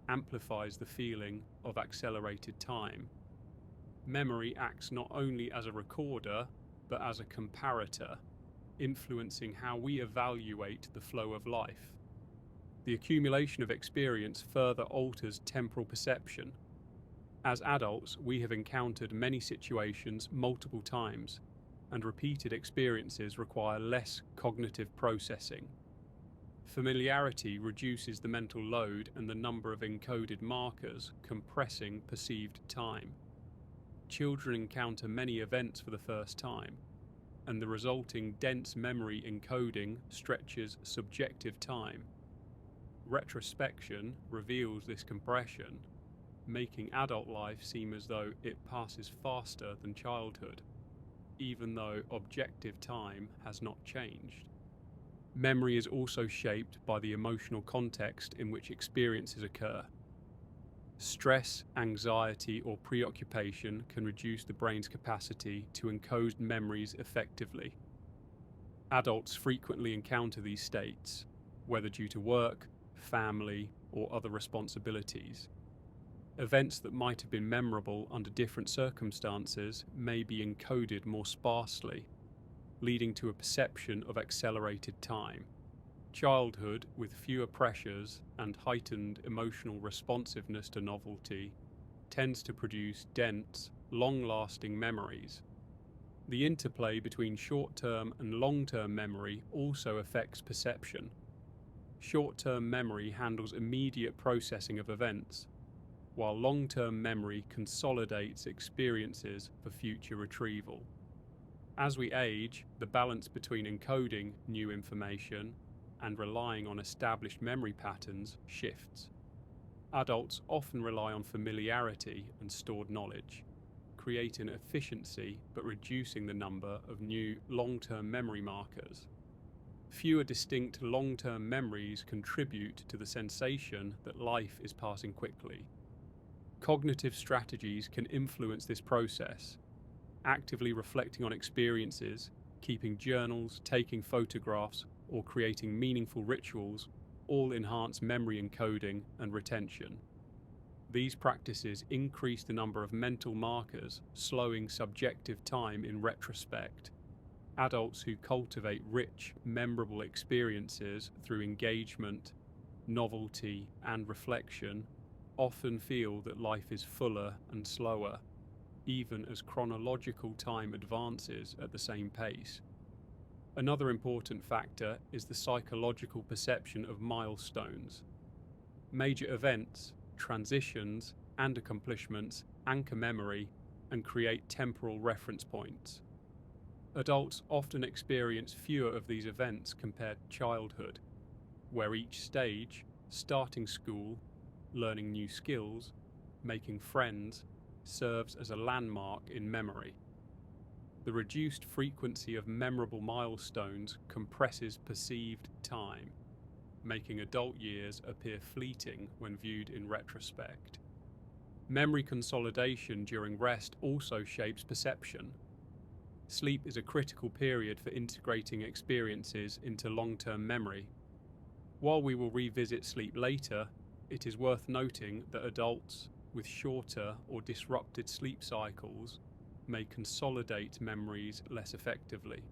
amplifies the feeling of accelerated time. Memory acts not only as a recorder, but as a comparator, influencing how we evaluate the flow of life. The accumulation of experience further alters temporal perception. As adults, we have encountered many situations multiple times, and repeated experiences require less cognitive processing. Familiarity reduces the mental load and the number of encoded markers, compressing perceived time. Children encounter many events for the first time, and the resulting dense memory encoding stretches subjective time. Retrospection reveals this compression, making adult life seem as though it passes faster than childhood, even though objective time has not changed. Memory is also shaped by the emotional context in which experiences occur. Stress, anxiety, or preoccupation can reduce the brain's capacity to encode memories effectively. Adults frequently encounter these states, whether due to work, family, or other responsibilities. Events that might have been memorable under different circumstances may be encoded more sparsely, leading to a perception of accelerated time. Childhood, with fewer pressures and heightened emotional responsiveness to novelty, tends to produce dense, long-lasting memories. The interplay between short-term and long-term memory also affects perception. Short-term memory handles immediate processing of events, while long-term memory consolidates experiences for future retrieval. As we age, the balance between encoding new information and relying on established memory patterns shifts. Adults often rely on familiarity and stored knowledge, creating efficiency but reducing the number of new long-term memory markers. Fewer distinct long-term memories contribute to the sensation that life is passing quickly. Cognitive strategies can influence this process. Actively reflecting on experiences, keeping journals, taking photographs, or creating meaningful rituals all enhance memory encoding and retention. These practices increase the number of mental markers, slowing subjective time in retrospect. Adults who cultivate rich, memorable experiences through engagement, novelty, and reflection often feel that life is fuller and slower, even as chronological time advances at the same pace. Another important factor is the psychological perception of milestones. Major events, transitions, and accomplishments anchor memory and create temporal reference points. Adults often experience fewer of these events compared to childhood, where each stage, starting school, learning new skills, making friends, serves as a landmark in memory. The reduced frequency of memorable milestones compresses perceived time, making adult years appear fleeting when viewed in retrospect. Memory consolidation during rest also shapes perception. Sleep is a critical period for integrating experiences into long-term memory. While we will revisit sleep later, it is worth noting that adults with shorter or disrupted sleep cycles may consolidate memories less effectively.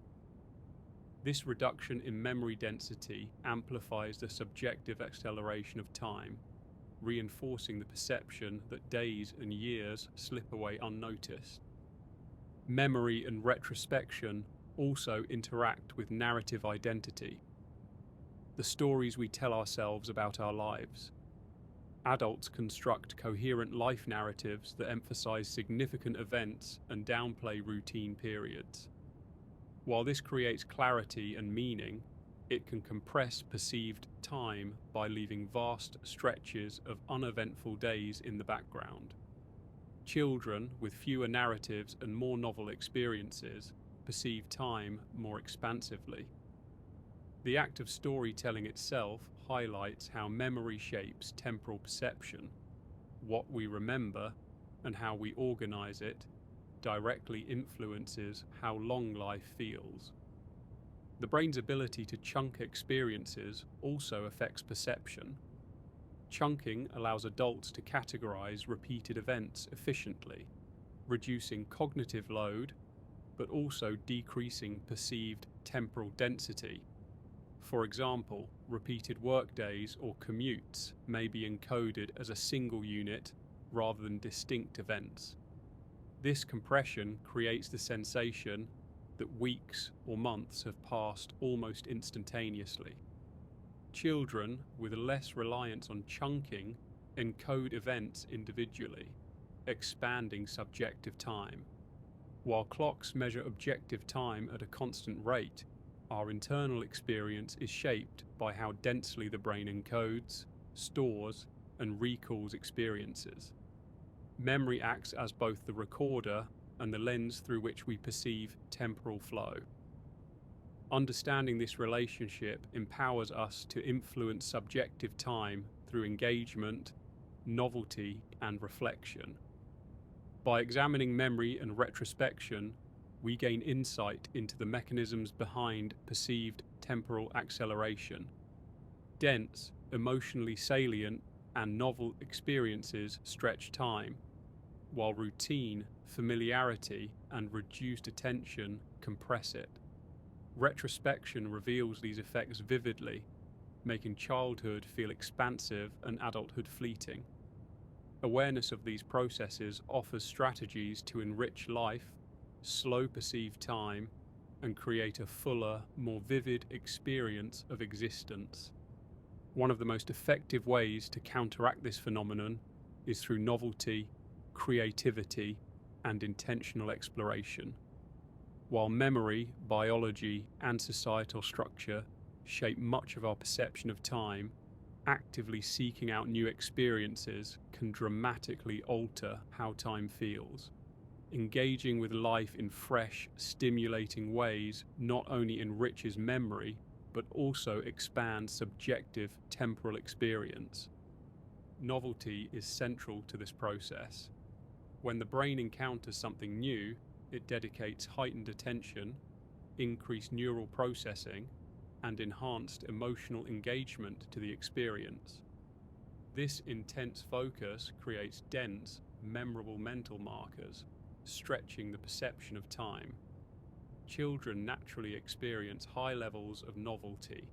This reduction in memory density amplifies the subjective acceleration of time, reinforcing the perception that days and years slip away unnoticed. Memory and retrospection also interact with narrative identity, the stories we tell ourselves about our lives. Adults construct coherent life narratives that emphasize significant events and downplay routine periods. While this creates clarity and meaning, it can compress perceived time by leaving vast stretches of uneventful days in the background. Children with fewer narratives and more novel experiences perceive time more expansively. The act of storytelling itself highlights how memory shapes temporal perception. What we remember and how we organize it directly influences how long life feels. The brain's ability to chunk experiences also affects perception. Chunking allows adults to categorize repeated events efficiently, reducing cognitive load, but also decreasing perceived temporal density. For example, repeated workdays or commutes may be encoded as a single unit rather than distinct events. This compression creates the sensation that weeks or months have passed almost instantaneously. Children with less reliance on chunking encode events individually, expanding subjective time. While clocks measure objective time at a constant rate, our internal experience is shaped by how densely the brain encodes, stores, and recalls experiences. Memory acts as both the recorder and the lens through which we perceive temporal flow. Understanding this relationship empowers us to influence subjective time through engagement, novelty, and reflection. By examining memory and retrospection, we gain insight into the mechanisms behind perceived temporal acceleration. Dense, emotionally salient, and novel experiences stretch time, while routine, familiarity, and reduced attention compress it. Retrospection reveals these effects vividly, making childhood feel expansive and adulthood fleeting. Awareness of these processes offers strategies to enrich life, slow perceived time, and create a fuller, more vivid experience of existence. One of the most effective ways to counteract this phenomenon is through novelty, creativity, and intentional exploration. While memory, biology, and societal structure shape much of our perception of time, actively seeking out new experiences can dramatically alter how time feels. Engaging with life in fresh, stimulating ways not only enriches memory, but also expands subjective temporal experience. Novelty is central to this process. When the brain encounters something new, it dedicates heightened attention, increased neural processing, and enhanced emotional engagement to the experience. This intense focus creates dense, memorable mental markers, stretching the perception of time. Children naturally experience high levels of novelty.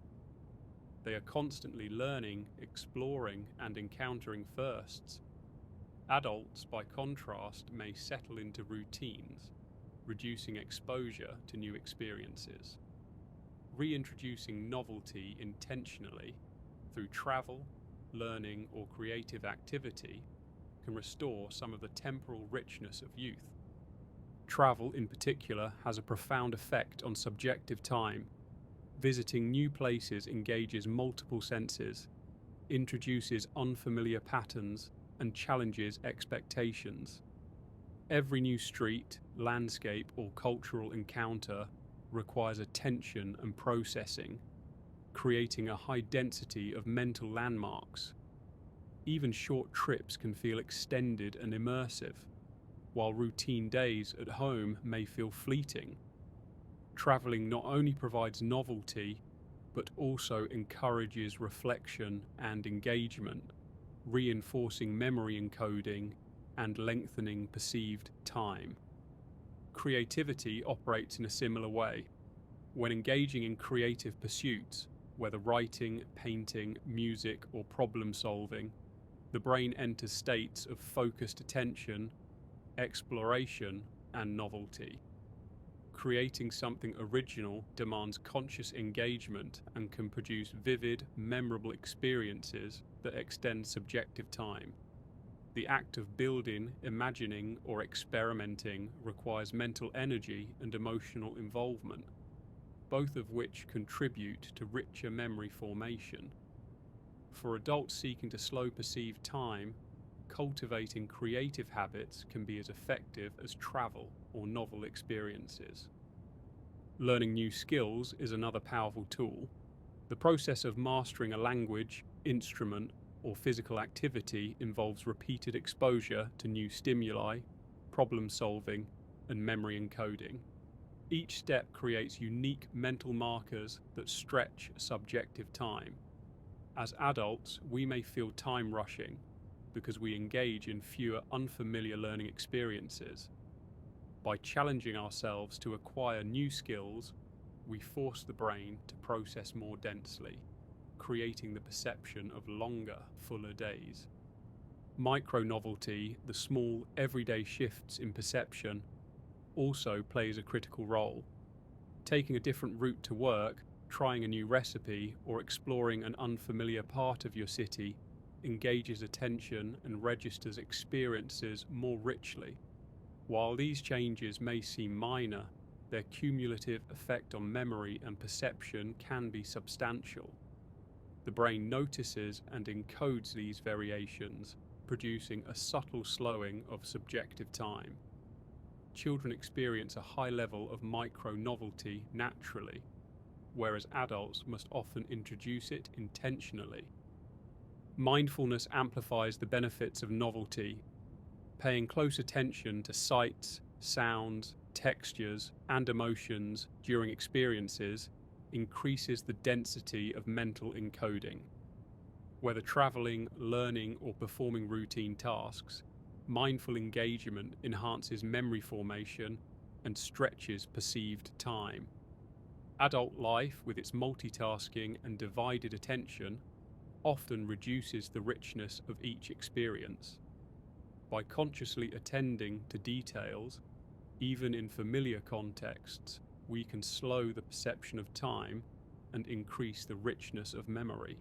They are constantly learning, exploring, and encountering firsts. Adults, by contrast, may settle into routines, reducing exposure to new experiences. Reintroducing novelty intentionally through travel, learning, or creative activity can restore some of the temporal richness of youth. Travel, in particular, has a profound effect on subjective time. Visiting new places engages multiple senses, introduces unfamiliar patterns, and challenges expectations. Every new street, landscape, or cultural encounter requires attention and processing, creating a high density of mental landmarks. Even short trips can feel extended and immersive, while routine days at home may feel fleeting. Traveling not only provides novelty, but also encourages reflection and engagement, reinforcing memory encoding and lengthening perceived time. Creativity operates in a similar way. When engaging in creative pursuits, whether writing, painting, music, or problem solving, the brain enters states of focused attention, exploration, and novelty. Creating something original demands conscious engagement and can produce vivid, memorable experiences that extend subjective time. The act of building, imagining, or experimenting requires mental energy and emotional involvement, both of which contribute to richer memory formation. For adults seeking to slow perceived time, cultivating creative habits can be as effective as travel or novel experiences. Learning new skills is another powerful tool. The process of mastering a language, instrument, or physical activity involves repeated exposure to new stimuli, problem solving, and memory encoding. Each step creates unique mental markers that stretch subjective time. As adults, we may feel time rushing because we engage in fewer unfamiliar learning experiences. By challenging ourselves to acquire new skills, we force the brain to process more densely, creating the perception of longer, fuller days. Micro-novelty, the small, everyday shifts in perception, also plays a critical role. Taking a different route to work, trying a new recipe, or exploring an unfamiliar part of your city engages attention and registers experiences more richly. While these changes may seem minor, their cumulative effect on memory and perception can be substantial. The brain notices and encodes these variations, producing a subtle slowing of subjective time. Children experience a high level of micro-novelty naturally, whereas adults must often introduce it intentionally. Mindfulness amplifies the benefits of novelty. Paying close attention to sights, sounds, textures, and emotions during experiences increases the density of mental encoding. Whether traveling, learning, or performing routine tasks, mindful engagement enhances memory formation and stretches perceived time. Adult life, with its multitasking and divided attention, often reduces the richness of each experience. By consciously attending to details, even in familiar contexts, we can slow the perception of time and increase the richness of memory.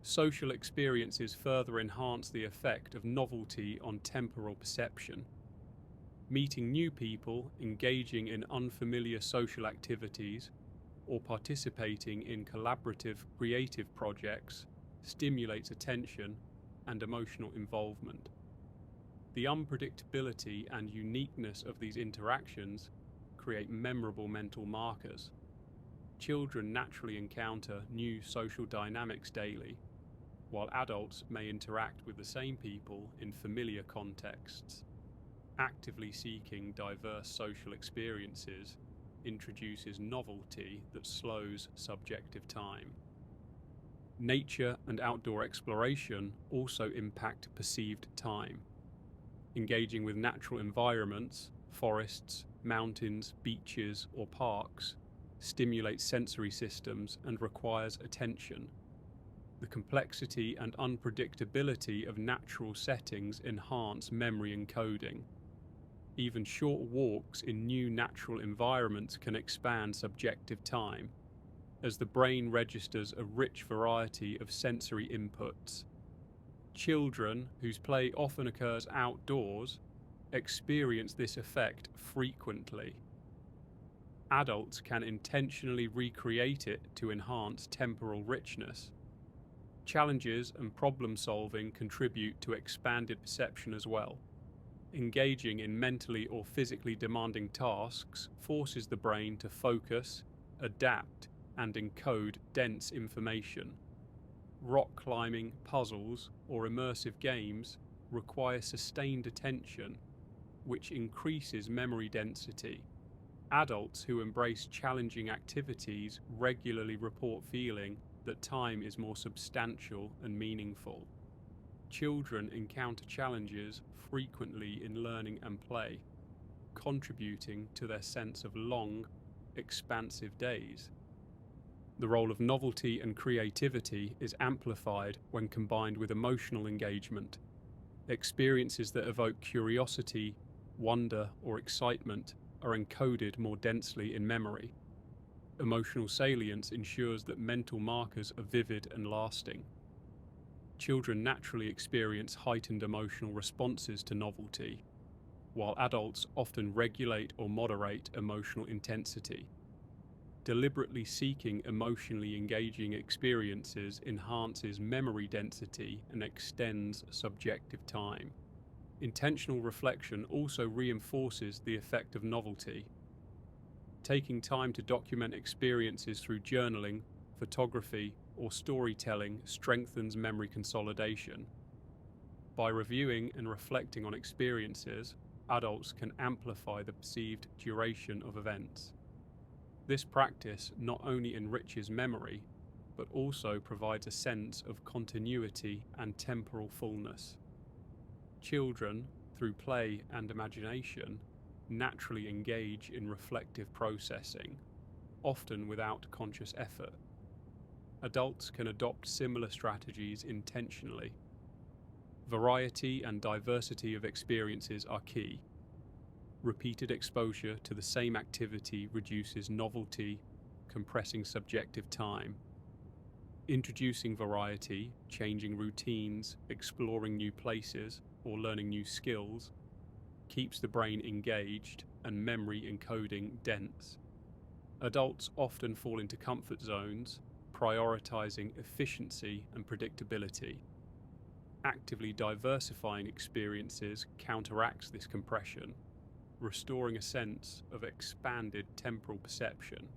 Social experiences further enhance the effect of novelty on temporal perception. Meeting new people, engaging in unfamiliar social activities, or participating in collaborative creative projects stimulates attention and emotional involvement. The unpredictability and uniqueness of these interactions create memorable mental markers. Children naturally encounter new social dynamics daily, while adults may interact with the same people in familiar contexts. Actively seeking diverse social experiences introduces novelty that slows subjective time. Nature and outdoor exploration also impact perceived time. Engaging with natural environments, forests, mountains, beaches, or parks, stimulates sensory systems and requires attention. The complexity and unpredictability of natural settings enhance memory encoding. Even short walks in new natural environments can expand subjective time, as the brain registers a rich variety of sensory inputs. Children, whose play often occurs outdoors, experience this effect frequently. Adults can intentionally recreate it to enhance temporal richness. Challenges and problem solving contribute to expanded perception as well. Engaging in mentally or physically demanding tasks forces the brain to focus, adapt, and encode dense information. Rock climbing, puzzles, or immersive games require sustained attention, which increases memory density. Adults who embrace challenging activities regularly report feeling that time is more substantial and meaningful. Children encounter challenges frequently in learning and play, contributing to their sense of long, expansive days. The role of novelty and creativity is amplified when combined with emotional engagement. Experiences that evoke curiosity, wonder, or excitement are encoded more densely in memory. Emotional salience ensures that mental markers are vivid and lasting. Children naturally experience heightened emotional responses to novelty, while adults often regulate or moderate emotional intensity. Deliberately seeking emotionally engaging experiences enhances memory density and extends subjective time. Intentional reflection also reinforces the effect of novelty. Taking time to document experiences through journaling, photography, or storytelling strengthens memory consolidation. By reviewing and reflecting on experiences, adults can amplify the perceived duration of events. This practice not only enriches memory, but also provides a sense of continuity and temporal fullness. Children, through play and imagination, naturally engage in reflective processing, often without conscious effort. Adults can adopt similar strategies intentionally. Variety and diversity of experiences are key. Repeated exposure to the same activity reduces novelty, compressing subjective time. Introducing variety, changing routines, exploring new places, or learning new skills keeps the brain engaged and memory encoding dense. Adults often fall into comfort zones, prioritizing efficiency and predictability. Actively diversifying experiences counteracts this compression, restoring a sense of expanded temporal perception.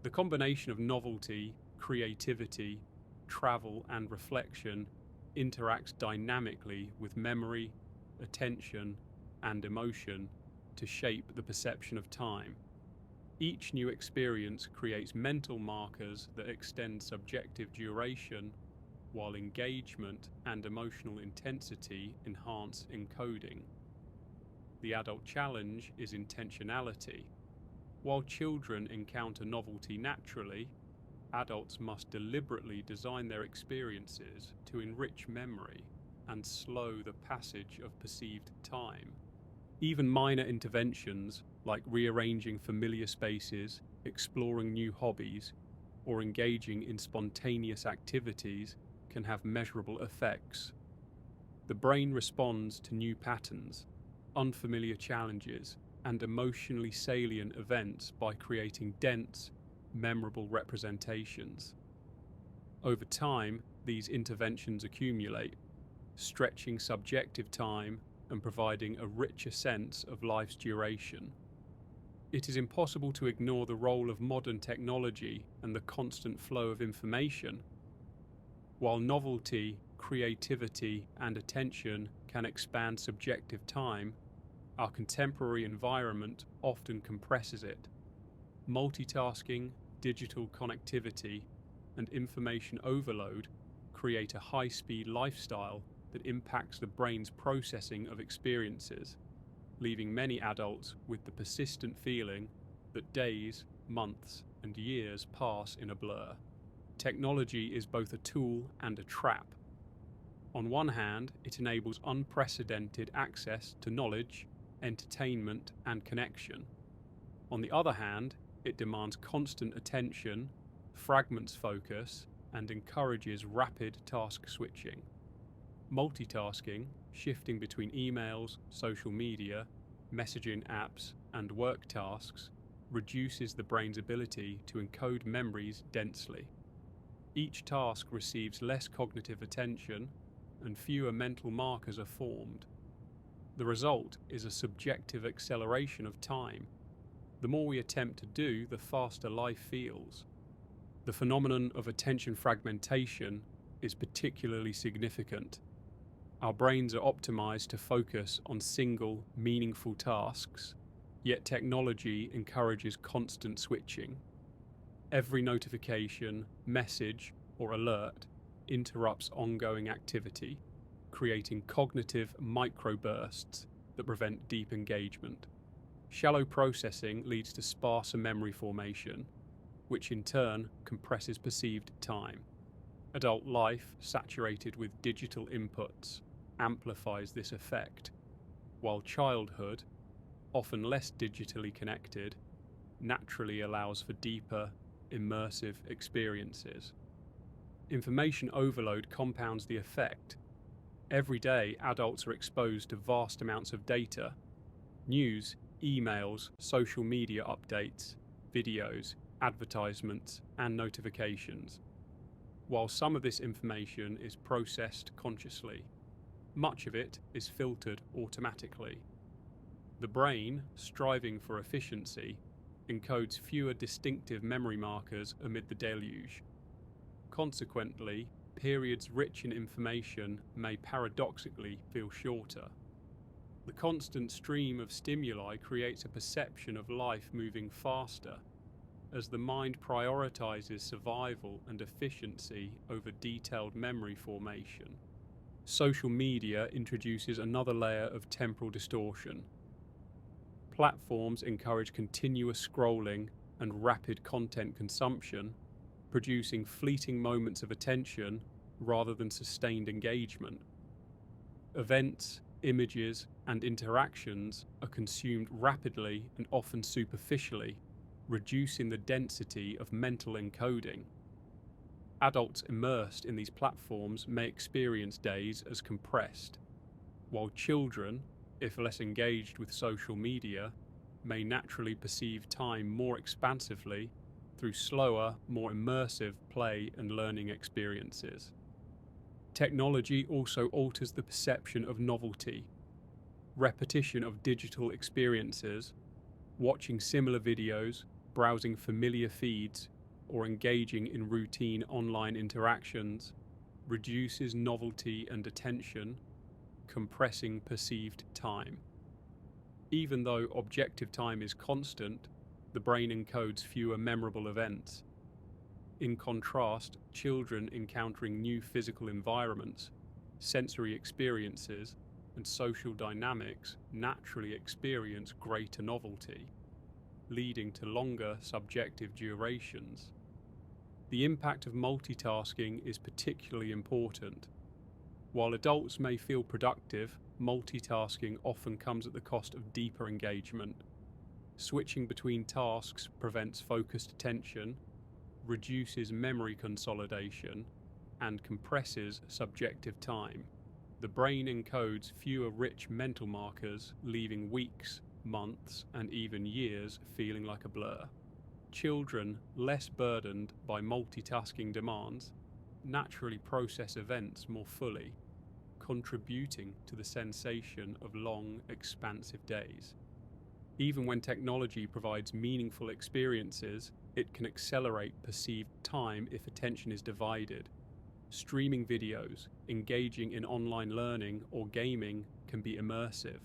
The combination of novelty, creativity, travel, and reflection interacts dynamically with memory, attention, and emotion to shape the perception of time. Each new experience creates mental markers that extend subjective duration, while engagement and emotional intensity enhance encoding. The adult challenge is intentionality. While children encounter novelty naturally, adults must deliberately design their experiences to enrich memory and slow the passage of perceived time. Even minor interventions, like rearranging familiar spaces, exploring new hobbies, or engaging in spontaneous activities, can have measurable effects. The brain responds to new patterns, unfamiliar challenges, and emotionally salient events by creating dense, memorable representations. Over time, these interventions accumulate, stretching subjective time and providing a richer sense of life's duration. It is impossible to ignore the role of modern technology and the constant flow of information. While novelty, creativity, and attention can expand subjective time, our contemporary environment often compresses it. Multitasking, digital connectivity, and information overload create a high-speed lifestyle that impacts the brain's processing of experiences, leaving many adults with the persistent feeling that days, months, and years pass in a blur. Technology is both a tool and a trap. On one hand, it enables unprecedented access to knowledge, entertainment, and connection. On the other hand, it demands constant attention, fragments focus, and encourages rapid task switching. Multitasking, shifting between emails, social media, messaging apps, and work tasks, reduces the brain's ability to encode memories densely. Each task receives less cognitive attention, and fewer mental markers are formed. The result is a subjective acceleration of time. The more we attempt to do, the faster life feels. The phenomenon of attention fragmentation is particularly significant. Our brains are optimized to focus on single, meaningful tasks, yet technology encourages constant switching. Every notification, message, or alert interrupts ongoing activity, creating cognitive microbursts that prevent deep engagement. Shallow processing leads to sparser memory formation, which in turn compresses perceived time. Adult life, saturated with digital inputs, amplifies this effect, while childhood, often less digitally connected, naturally allows for deeper, immersive experiences. Information overload compounds the effect. Every day, adults are exposed to vast amounts of data: news, emails, social media updates, videos, advertisements, and notifications. While some of this information is processed consciously, much of it is filtered automatically. The brain, striving for efficiency, encodes fewer distinctive memory markers amid the deluge. Consequently, periods rich in information may paradoxically feel shorter. The constant stream of stimuli creates a perception of life moving faster, as the mind prioritizes survival and efficiency over detailed memory formation. Social media introduces another layer of temporal distortion. Platforms encourage continuous scrolling and rapid content consumption, producing fleeting moments of attention rather than sustained engagement. Events, images, and interactions are consumed rapidly and often superficially, reducing the density of mental encoding. Adults immersed in these platforms may experience days as compressed, while children, if less engaged with social media, may naturally perceive time more expansively through slower, more immersive play and learning experiences. Technology also alters the perception of novelty. Repetition of digital experiences, watching similar videos, browsing familiar feeds, or engaging in routine online interactions, reduces novelty and attention, compressing perceived time. Even though objective time is constant, the brain encodes fewer memorable events. In contrast, children encountering new physical environments, sensory experiences, and social dynamics naturally experience greater novelty, leading to longer subjective durations. The impact of multitasking is particularly important. While adults may feel productive, multitasking often comes at the cost of deeper engagement. Switching between tasks prevents focused attention, reduces memory consolidation, and compresses subjective time. The brain encodes fewer rich mental markers, leaving weeks, months, and even years feeling like a blur. Children, less burdened by multitasking demands, naturally process events more fully, contributing to the sensation of long, expansive days. Even when technology provides meaningful experiences, it can accelerate perceived time if attention is divided. Streaming videos, engaging in online learning, or gaming can be immersive.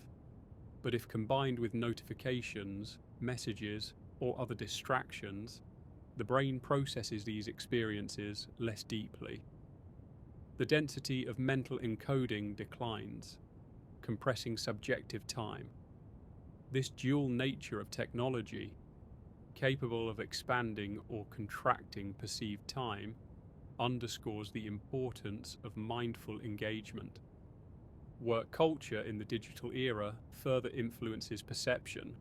But if combined with notifications, messages, or other distractions, the brain processes these experiences less deeply. The density of mental encoding declines, compressing subjective time. This dual nature of technology, capable of expanding or contracting perceived time, underscores the importance of mindful engagement. Work culture in the digital era further influences perception.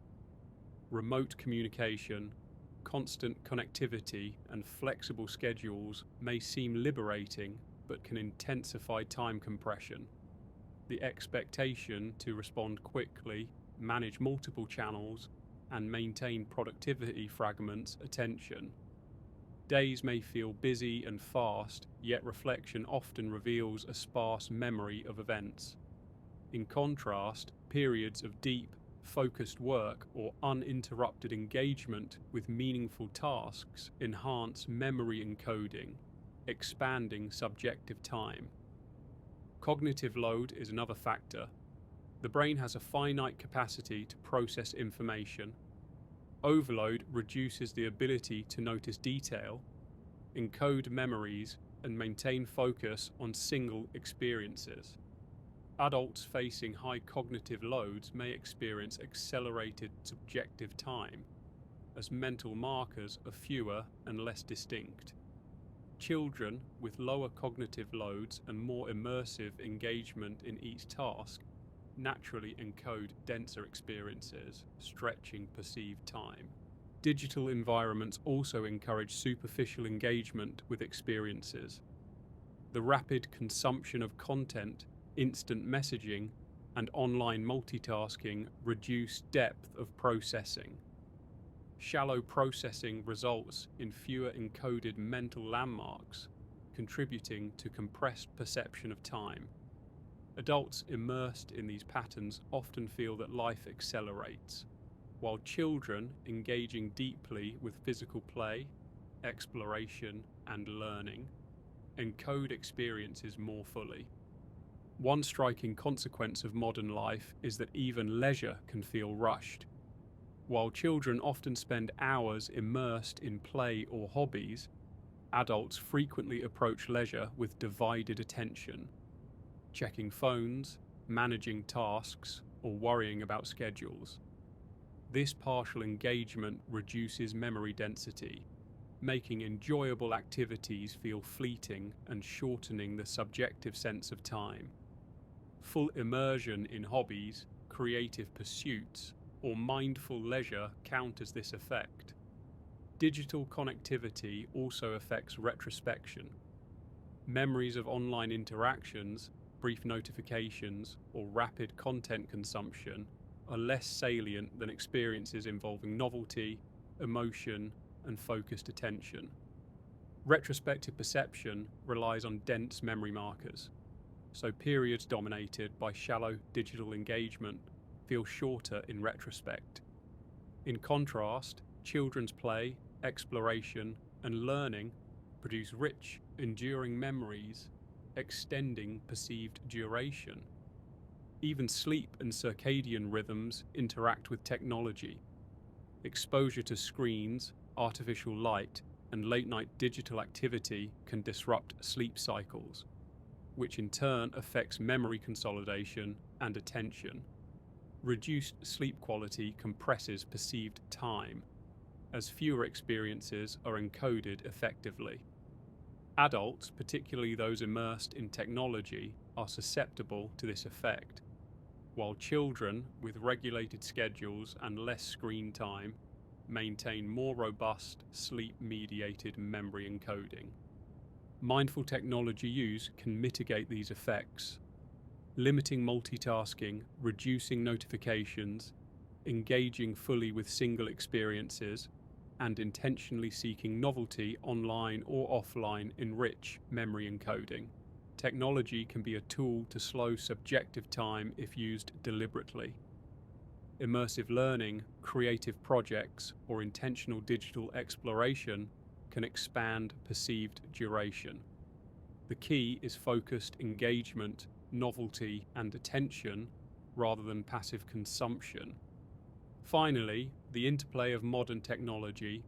Remote communication, constant connectivity, and flexible schedules may seem liberating but can intensify time compression. The expectation to respond quickly, manage multiple channels, and maintain productivity fragments attention. Days may feel busy and fast, yet reflection often reveals a sparse memory of events. In contrast, periods of deep, focused work or uninterrupted engagement with meaningful tasks enhance memory encoding, expanding subjective time. Cognitive load is another factor. The brain has a finite capacity to process information. Overload reduces the ability to notice detail, encode memories, and maintain focus on single experiences. Adults facing high cognitive loads may experience accelerated subjective time, as mental markers are fewer and less distinct. Children with lower cognitive loads and more immersive engagement in each task naturally encode denser experiences, stretching perceived time. Digital environments also encourage superficial engagement with experiences. The rapid consumption of content, instant messaging, and online multitasking reduce depth of processing. Shallow processing results in fewer encoded mental landmarks, contributing to compressed perception of time. Adults immersed in these patterns often feel that life accelerates, while children engaging deeply with physical play, exploration, and learning encode experiences more fully. One striking consequence of modern life is that even leisure can feel rushed. While children often spend hours immersed in play or hobbies, adults frequently approach leisure with divided attention, checking phones, managing tasks, or worrying about schedules. This partial engagement reduces memory density, making enjoyable activities feel fleeting and shortening the subjective sense of time. Full immersion in hobbies, creative pursuits, or mindful leisure counters this effect. Digital connectivity also affects retrospection. Memories of online interactions, brief notifications, or rapid content consumption are less salient than experiences involving novelty, emotion, and focused attention. Retrospective perception relies on dense memory markers, so periods dominated by shallow digital engagement feel shorter in retrospect. In contrast, children's play, exploration, and learning produce rich, enduring memories, extending perceived duration. Even sleep and circadian rhythms interact with technology. Exposure to screens, artificial light, and late-night digital activity can disrupt sleep cycles, which in turn affects memory consolidation and attention. Reduced sleep quality compresses perceived time, as fewer experiences are encoded effectively. Adults, particularly those immersed in technology, are susceptible to this effect, while children with regulated schedules and less screen time maintain more robust sleep-mediated memory encoding. Mindful technology use can mitigate these effects, limiting multitasking, reducing notifications, engaging fully with single experiences, and intentionally seeking novelty online or offline enrich memory encoding. Technology can be a tool to slow subjective time if used deliberately. Immersive learning, creative projects, or intentional digital exploration can expand perceived duration. The key is focused engagement, novelty, and attention rather than passive consumption. Finally, the interplay of modern technology,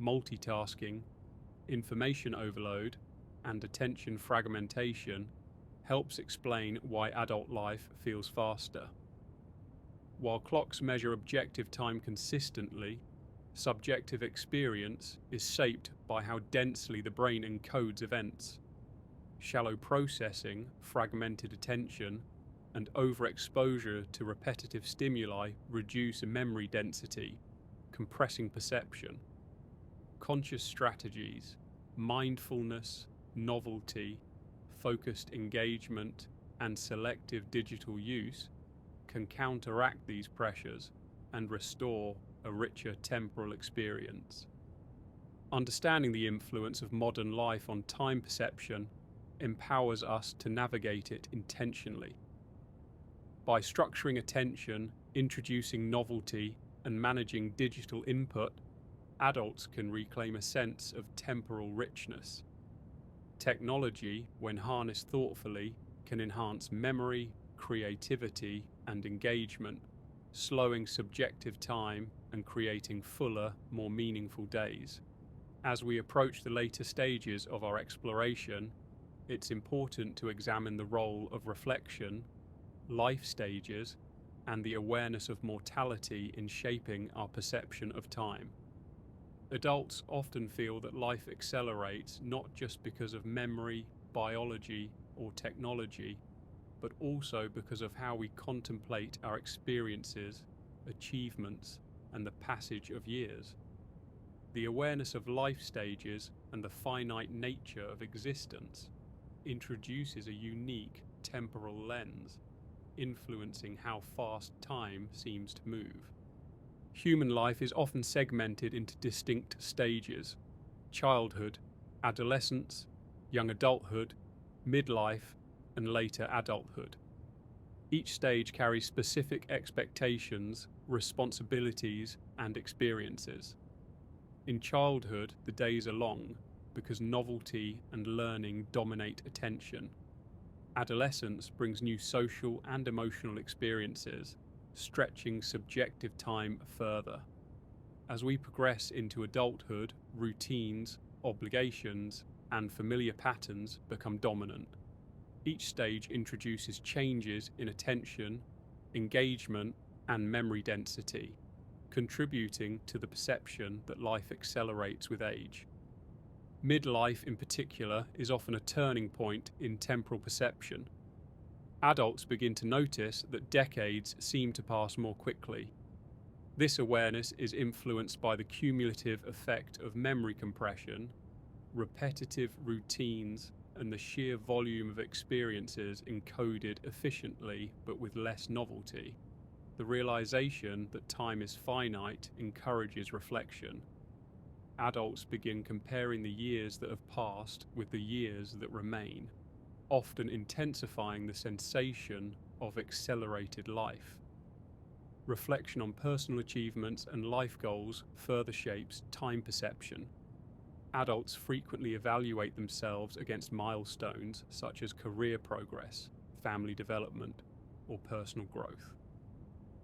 multitasking, information overload, and attention fragmentation helps explain why adult life feels faster. While clocks measure objective time consistently, subjective experience is shaped by how densely the brain encodes events. Shallow processing, fragmented attention, and overexposure to repetitive stimuli reduce memory density, compressing perception. Conscious strategies, mindfulness, novelty, focused engagement, and selective digital use can counteract these pressures and restore a richer temporal experience. Understanding the influence of modern life on time perception empowers us to navigate it intentionally. By structuring attention, introducing novelty, and managing digital input, adults can reclaim a sense of temporal richness. Technology, when harnessed thoughtfully, can enhance memory, creativity, and engagement, slowing subjective time and creating fuller, more meaningful days. As we approach the later stages of our exploration, it's important to examine the role of reflection, life stages, and the awareness of mortality in shaping our perception of time. Adults often feel that life accelerates not just because of memory, biology, or technology, but also because of how we contemplate our experiences, achievements, and the passage of years. The awareness of life stages and the finite nature of existence introduces a unique temporal lens, influencing how fast time seems to move. Human life is often segmented into distinct stages: childhood, adolescence, young adulthood, midlife, and later adulthood. Each stage carries specific expectations, responsibilities, and experiences. In childhood, the days are long because novelty and learning dominate attention. Adolescence brings new social and emotional experiences, stretching subjective time further. As we progress into adulthood, routines, obligations, and familiar patterns become dominant. Each stage introduces changes in attention, engagement, and memory density, contributing to the perception that life accelerates with age. Midlife, in particular, is often a turning point in temporal perception. Adults begin to notice that decades seem to pass more quickly. This awareness is influenced by the cumulative effect of memory compression, repetitive routines, and the sheer volume of experiences encoded efficiently but with less novelty. The realization that time is finite encourages reflection. Adults begin comparing the years that have passed with the years that remain, often intensifying the sensation of accelerated life. Reflection on personal achievements and life goals further shapes time perception. Adults frequently evaluate themselves against milestones such as career progress, family development, or personal growth.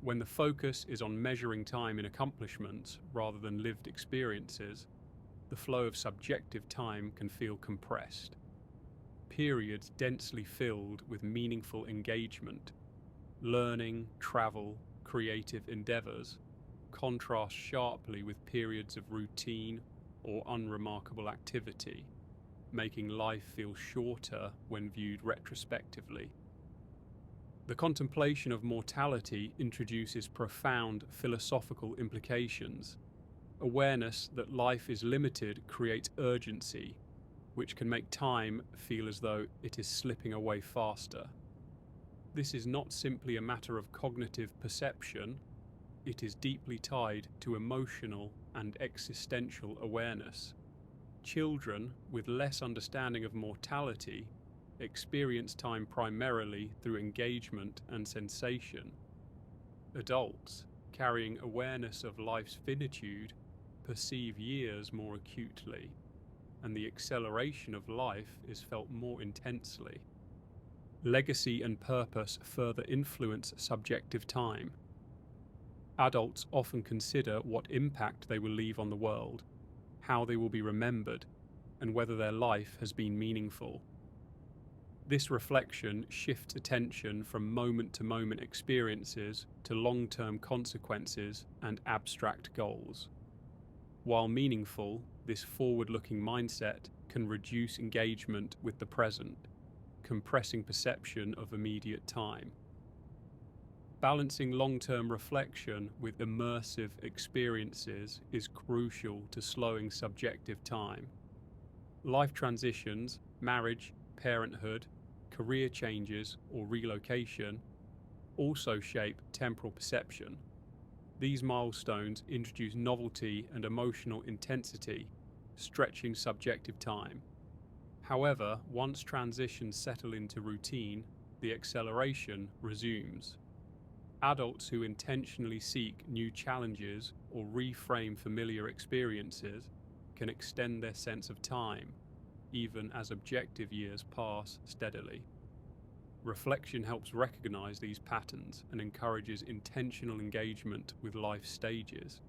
When the focus is on measuring time in accomplishments rather than lived experiences, the flow of subjective time can feel compressed. Periods densely filled with meaningful engagement, learning, travel, creative endeavors contrast sharply with periods of routine or unremarkable activity, making life feel shorter when viewed retrospectively. The contemplation of mortality introduces profound philosophical implications. Awareness that life is limited creates urgency, which can make time feel as though it is slipping away faster. This is not simply a matter of cognitive perception, it is deeply tied to emotional and existential awareness. Children with less understanding of mortality experience time primarily through engagement and sensation. Adults, carrying awareness of life's finitude, perceive years more acutely, and the acceleration of life is felt more intensely. Legacy and purpose further influence subjective time. Adults often consider what impact they will leave on the world, how they will be remembered, and whether their life has been meaningful. This reflection shifts attention from moment-to-moment experiences to long-term consequences and abstract goals. While meaningful, this forward-looking mindset can reduce engagement with the present, compressing perception of immediate time. Balancing long-term reflection with immersive experiences is crucial to slowing subjective time. Life transitions, marriage, parenthood, career changes, or relocation also shape temporal perception. These milestones introduce novelty and emotional intensity, stretching subjective time. However, once transitions settle into routine, the acceleration resumes. Adults who intentionally seek new challenges or reframe familiar experiences can extend their sense of time, even as objective years pass steadily. Reflection helps recognize these patterns and encourages intentional engagement with life stages.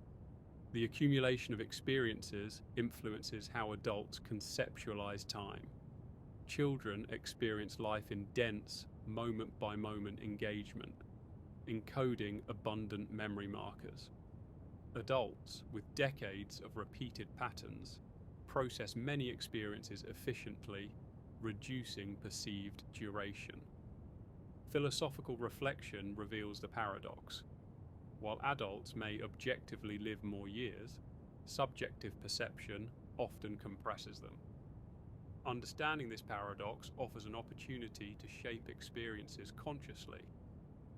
The accumulation of experiences influences how adults conceptualize time. Children experience life in dense, moment-by-moment engagement, encoding abundant memory markers. Adults, with decades of repeated patterns, process many experiences efficiently, reducing perceived duration. Philosophical reflection reveals the paradox. While adults may objectively live more years, subjective perception often compresses them. Understanding this paradox offers an opportunity to shape experiences consciously,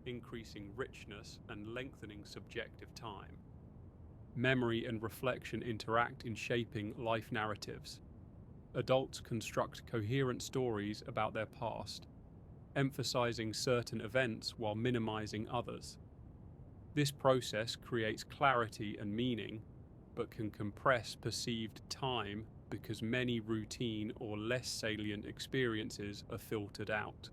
increasing richness and lengthening subjective time. Memory and reflection interact in shaping life narratives. Adults construct coherent stories about their past, emphasizing certain events while minimizing others. This process creates clarity and meaning, but can compress perceived time because many routine or less salient experiences are filtered out.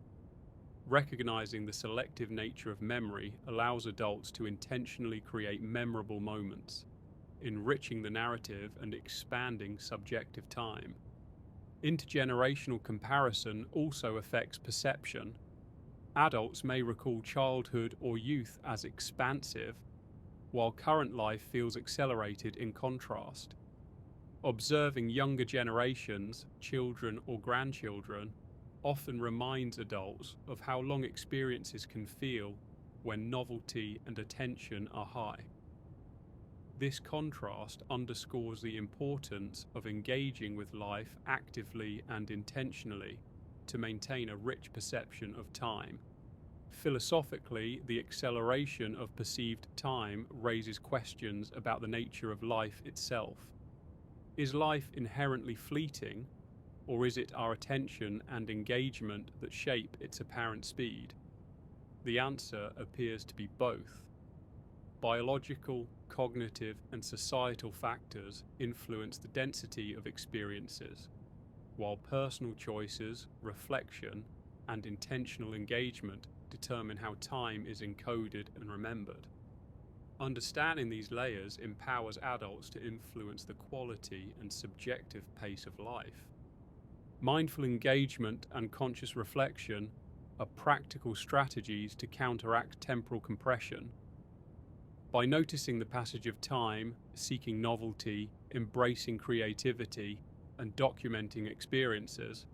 Recognizing the selective nature of memory allows adults to intentionally create memorable moments, enriching the narrative and expanding subjective time. Intergenerational comparison also affects perception. Adults may recall childhood or youth as expansive, while current life feels accelerated in contrast. Observing younger generations, children or grandchildren, often reminds adults of how long experiences can feel when novelty and attention are high. This contrast underscores the importance of engaging with life actively and intentionally to maintain a rich perception of time. Philosophically, the acceleration of perceived time raises questions about the nature of life itself. Is life inherently fleeting, or is it our attention and engagement that shape its apparent speed? The answer appears to be both. Biological, cognitive, and societal factors influence the density of experiences, while personal choices, reflection, and intentional engagement determine how time is encoded and remembered. Understanding these layers empowers adults to influence the quality and subjective pace of life. Mindful engagement and conscious reflection are practical strategies to counteract temporal compression. By noticing the passage of time, seeking novelty, embracing creativity, and documenting experiences,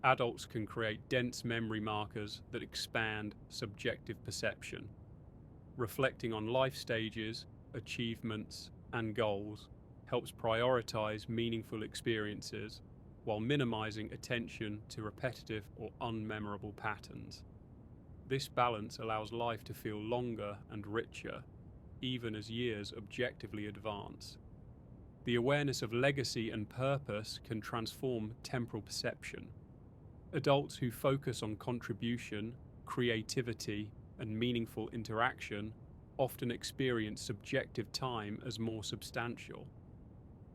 adults can create dense memory markers that expand subjective perception. Reflecting on life stages, achievements, and goals helps prioritize meaningful experiences while minimizing attention to repetitive or unmemorable patterns. This balance allows life to feel longer and richer, even as years objectively advance. The awareness of legacy and purpose can transform temporal perception. Adults who focus on contribution, creativity, and meaningful interaction often experience subjective time as more substantial.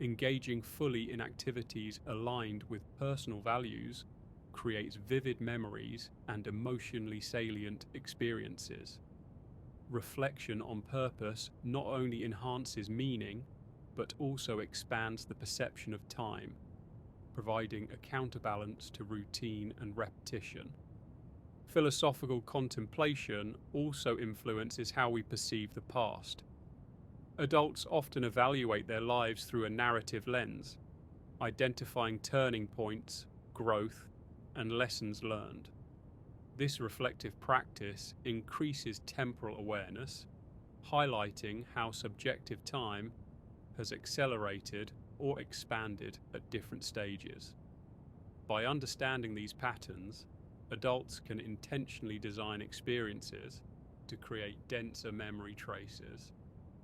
Engaging fully in activities aligned with personal values creates vivid memories and emotionally salient experiences. Reflection on purpose not only enhances meaning, but also expands the perception of time, providing a counterbalance to routine and repetition. Philosophical contemplation also influences how we perceive the past. Adults often evaluate their lives through a narrative lens, identifying turning points, growth, and lessons learned. This reflective practice increases temporal awareness, highlighting how subjective time has accelerated or expanded at different stages. By understanding these patterns, adults can intentionally design experiences to create denser memory traces,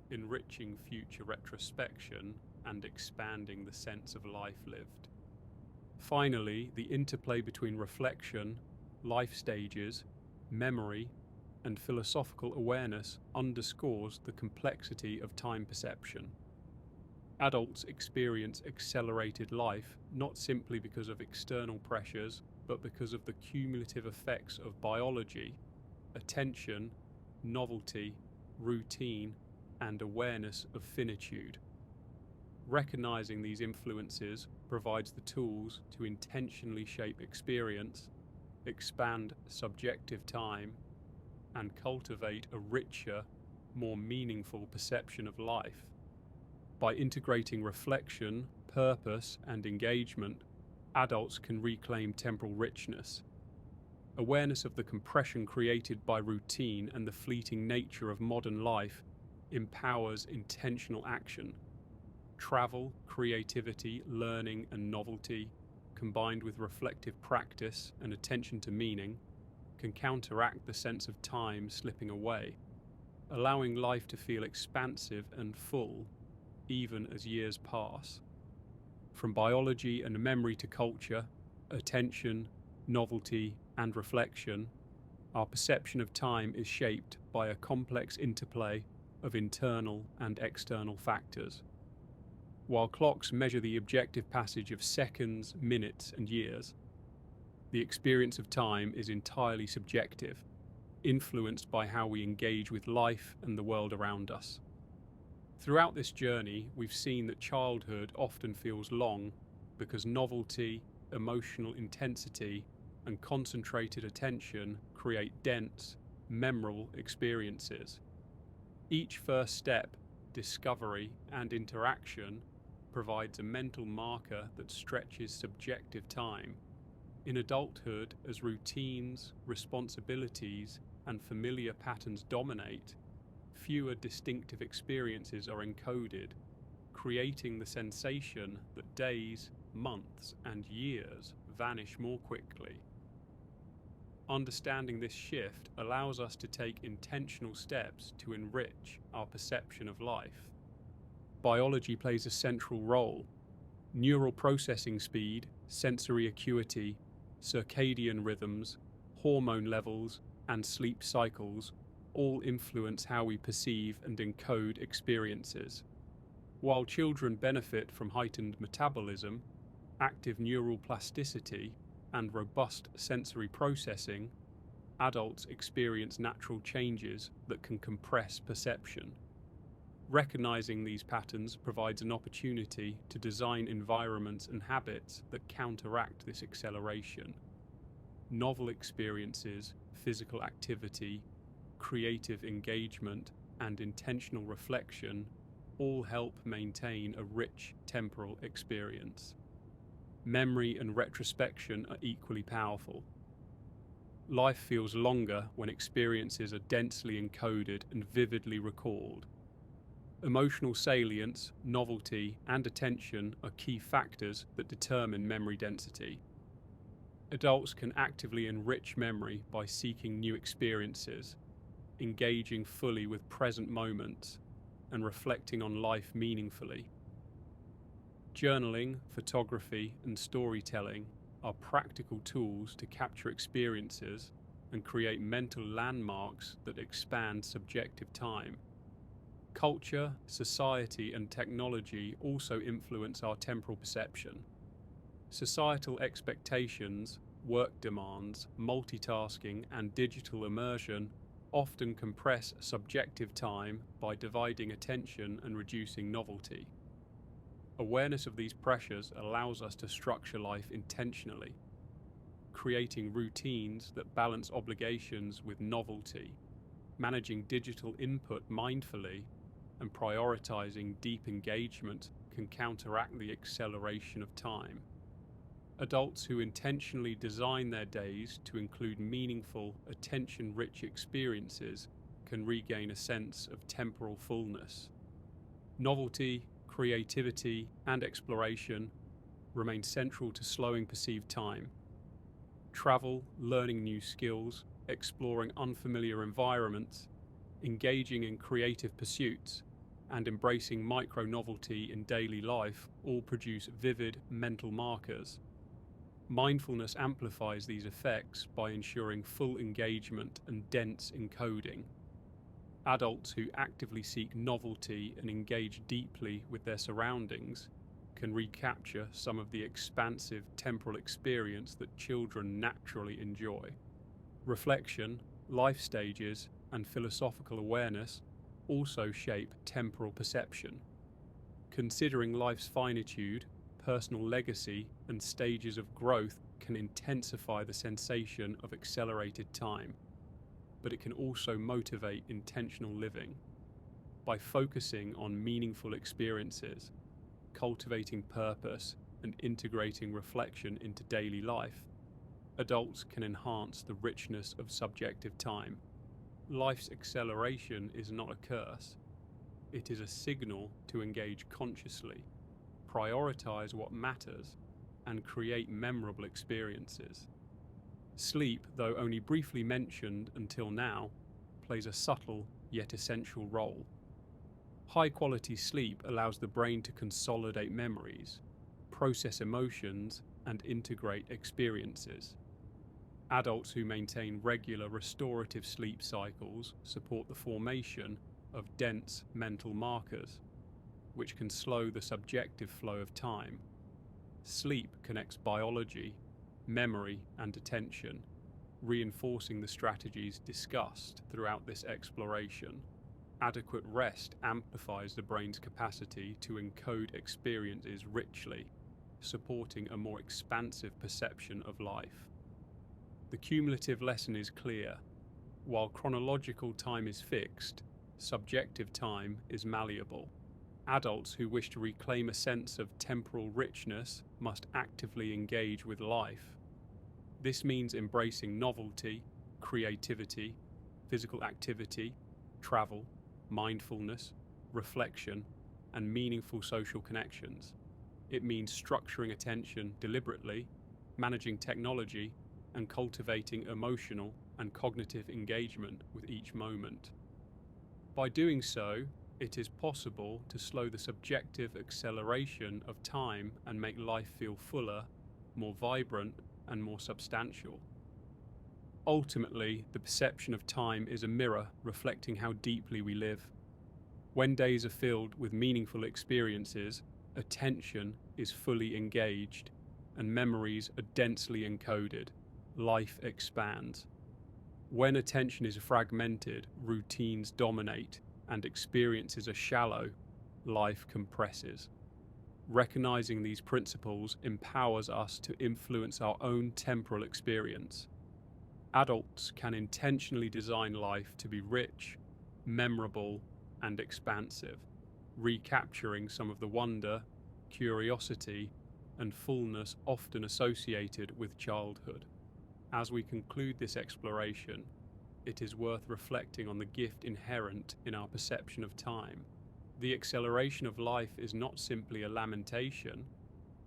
enriching future retrospection and expanding the sense of life lived. Finally, the interplay between reflection, life stages, memory, and philosophical awareness underscores the complexity of time perception. Adults experience accelerated life not simply because of external pressures, but because of the cumulative effects of biology, attention, novelty, routine, and awareness of finitude. Recognizing these influences provides the tools to intentionally shape experience, expand subjective time, and cultivate a richer, more meaningful perception of life. By integrating reflection, purpose, and engagement, adults can reclaim temporal richness. Awareness of the compression created by routine and the fleeting nature of modern life empowers intentional action. Travel, creativity, learning, and novelty, combined with reflective practice and attention to meaning, can counteract the sense of time slipping away, allowing life to feel expansive and full even as years pass. From biology and memory to culture, attention, novelty, and reflection, our perception of time is shaped by a complex interplay of internal and external factors. While clocks measure the objective passage of seconds, minutes, and years, the experience of time is entirely subjective, influenced by how we engage with life and the world around us. Throughout this journey, we've seen that childhood often feels long because novelty, emotional intensity, and concentrated attention create dense, memorable experiences. Each first step, discovery, and interaction provides a mental marker that stretches subjective time. In adulthood, as routines, responsibilities, and familiar patterns dominate, fewer distinctive experiences are encoded, creating the sensation that days, months, and years vanish more quickly. Understanding this shift allows us to take intentional steps to enrich our perception of life. Biology plays a central role. Neural processing speed, sensory acuity, circadian rhythms, hormone levels, and sleep cycles all influence how we perceive and encode experiences. While children benefit from heightened metabolism, active neural plasticity, and robust sensory processing, adults experience natural changes that can compress perception. Recognizing these patterns provides an opportunity to design environments and habits that counteract this acceleration. Novel experiences, physical activity, creative engagement, and intentional reflection all help maintain a rich temporal experience. Memory and retrospection are equally powerful. Life feels longer when experiences are densely encoded and vividly recalled. Emotional salience, novelty, and attention are key factors that determine memory density. Adults can actively enrich memory by seeking new experiences, engaging fully with present moments, and reflecting on life meaningfully. Journaling, photography, and storytelling are practical tools to capture experiences and create mental landmarks that expand subjective time. Culture, society, and technology also influence our temporal perception. Societal expectations, work demands, multitasking, and digital immersion often compress subjective time by dividing attention and reducing novelty. Awareness of these pressures allows us to structure life intentionally, creating routines that balance obligations with novelty, managing digital input mindfully, and prioritizing deep engagement can counteract the acceleration of time. Adults who intentionally design their days to include meaningful, attention-rich experiences can regain a sense of temporal fullness. Novelty, creativity, and exploration remain central to slowing perceived time. Travel, learning new skills, exploring unfamiliar environments, engaging in creative pursuits, and embracing micro-novelty in daily life all produce vivid mental markers. Mindfulness amplifies these effects by ensuring full engagement and dense encoding. Adults who actively seek novelty and engage deeply with their surroundings can recapture some of the expansive temporal experience that children naturally enjoy. Reflection, life stages, and philosophical awareness also shape temporal perception. Considering life's finitude, personal legacy, and stages of growth can intensify the sensation of accelerated time, but it can also motivate intentional living. By focusing on meaningful experiences, cultivating purpose, and integrating reflection into daily life, adults can enhance the richness of subjective time. Life's acceleration is not a curse. It is a signal to engage consciously, prioritize what matters, and create memorable experiences. Sleep, though only briefly mentioned until now, plays a subtle yet essential role. High-quality sleep allows the brain to consolidate memories, process emotions, and integrate experiences. Adults who maintain regular restorative sleep cycles support the formation of dense mental markers, which can slow the subjective flow of time. Sleep connects biology, memory, and attention, reinforcing the strategies discussed throughout this exploration. Adequate rest amplifies the brain's capacity to encode experiences richly, supporting a more expansive perception of life. The cumulative lesson is clear. While chronological time is fixed, subjective time is malleable. Adults who wish to reclaim a sense of temporal richness must actively engage with life. This means embracing novelty, creativity, physical activity, travel, mindfulness, reflection, and meaningful social connections. It means structuring attention deliberately, managing technology, and cultivating emotional and cognitive engagement with each moment. By doing so, it is possible to slow the subjective acceleration of time and make life feel fuller, more vibrant, and more substantial. Ultimately, the perception of time is a mirror reflecting how deeply we live. When days are filled with meaningful experiences, attention is fully engaged, and memories are densely encoded. Life expands. When attention is fragmented, routines dominate, and experiences are shallow, life compresses. Recognizing these principles empowers us to influence our own temporal experience. Adults can intentionally design life to be rich, memorable, and expansive, recapturing some of the wonder, curiosity, and fullness often associated with childhood. As we conclude this exploration, it is worth reflecting on the gift inherent in our perception of time. The acceleration of life is not simply a lamentation,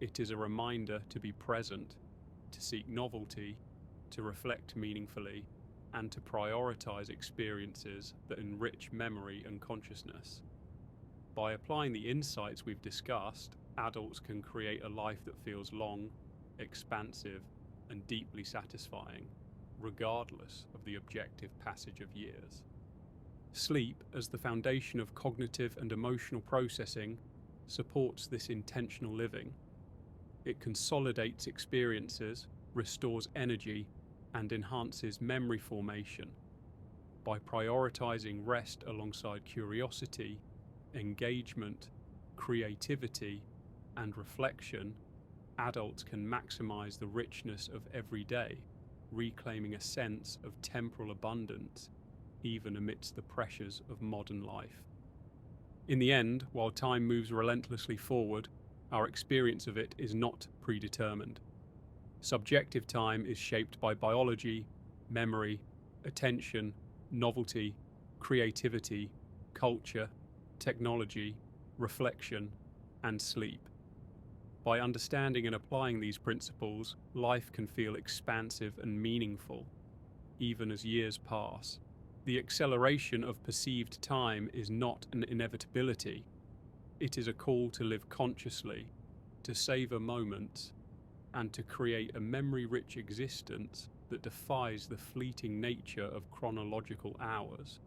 it is a reminder to be present, to seek novelty, to reflect meaningfully, and to prioritize experiences that enrich memory and consciousness. By applying the insights we've discussed, adults can create a life that feels long, expansive, and deeply satisfying, regardless of the objective passage of years. Sleep, as the foundation of cognitive and emotional processing, supports this intentional living. It consolidates experiences, restores energy, and enhances memory formation. By prioritizing rest alongside curiosity, engagement, creativity, and reflection, adults can maximize the richness of every day, reclaiming a sense of temporal abundance, even amidst the pressures of modern life. In the end, while time moves relentlessly forward, our experience of it is not predetermined. Subjective time is shaped by biology, memory, attention, novelty, creativity, culture, technology, reflection, and sleep. By understanding and applying these principles, life can feel expansive and meaningful, even as years pass. The acceleration of perceived time is not an inevitability. It is a call to live consciously, to savor moments, and to create a memory-rich existence that defies the fleeting nature of chronological hours.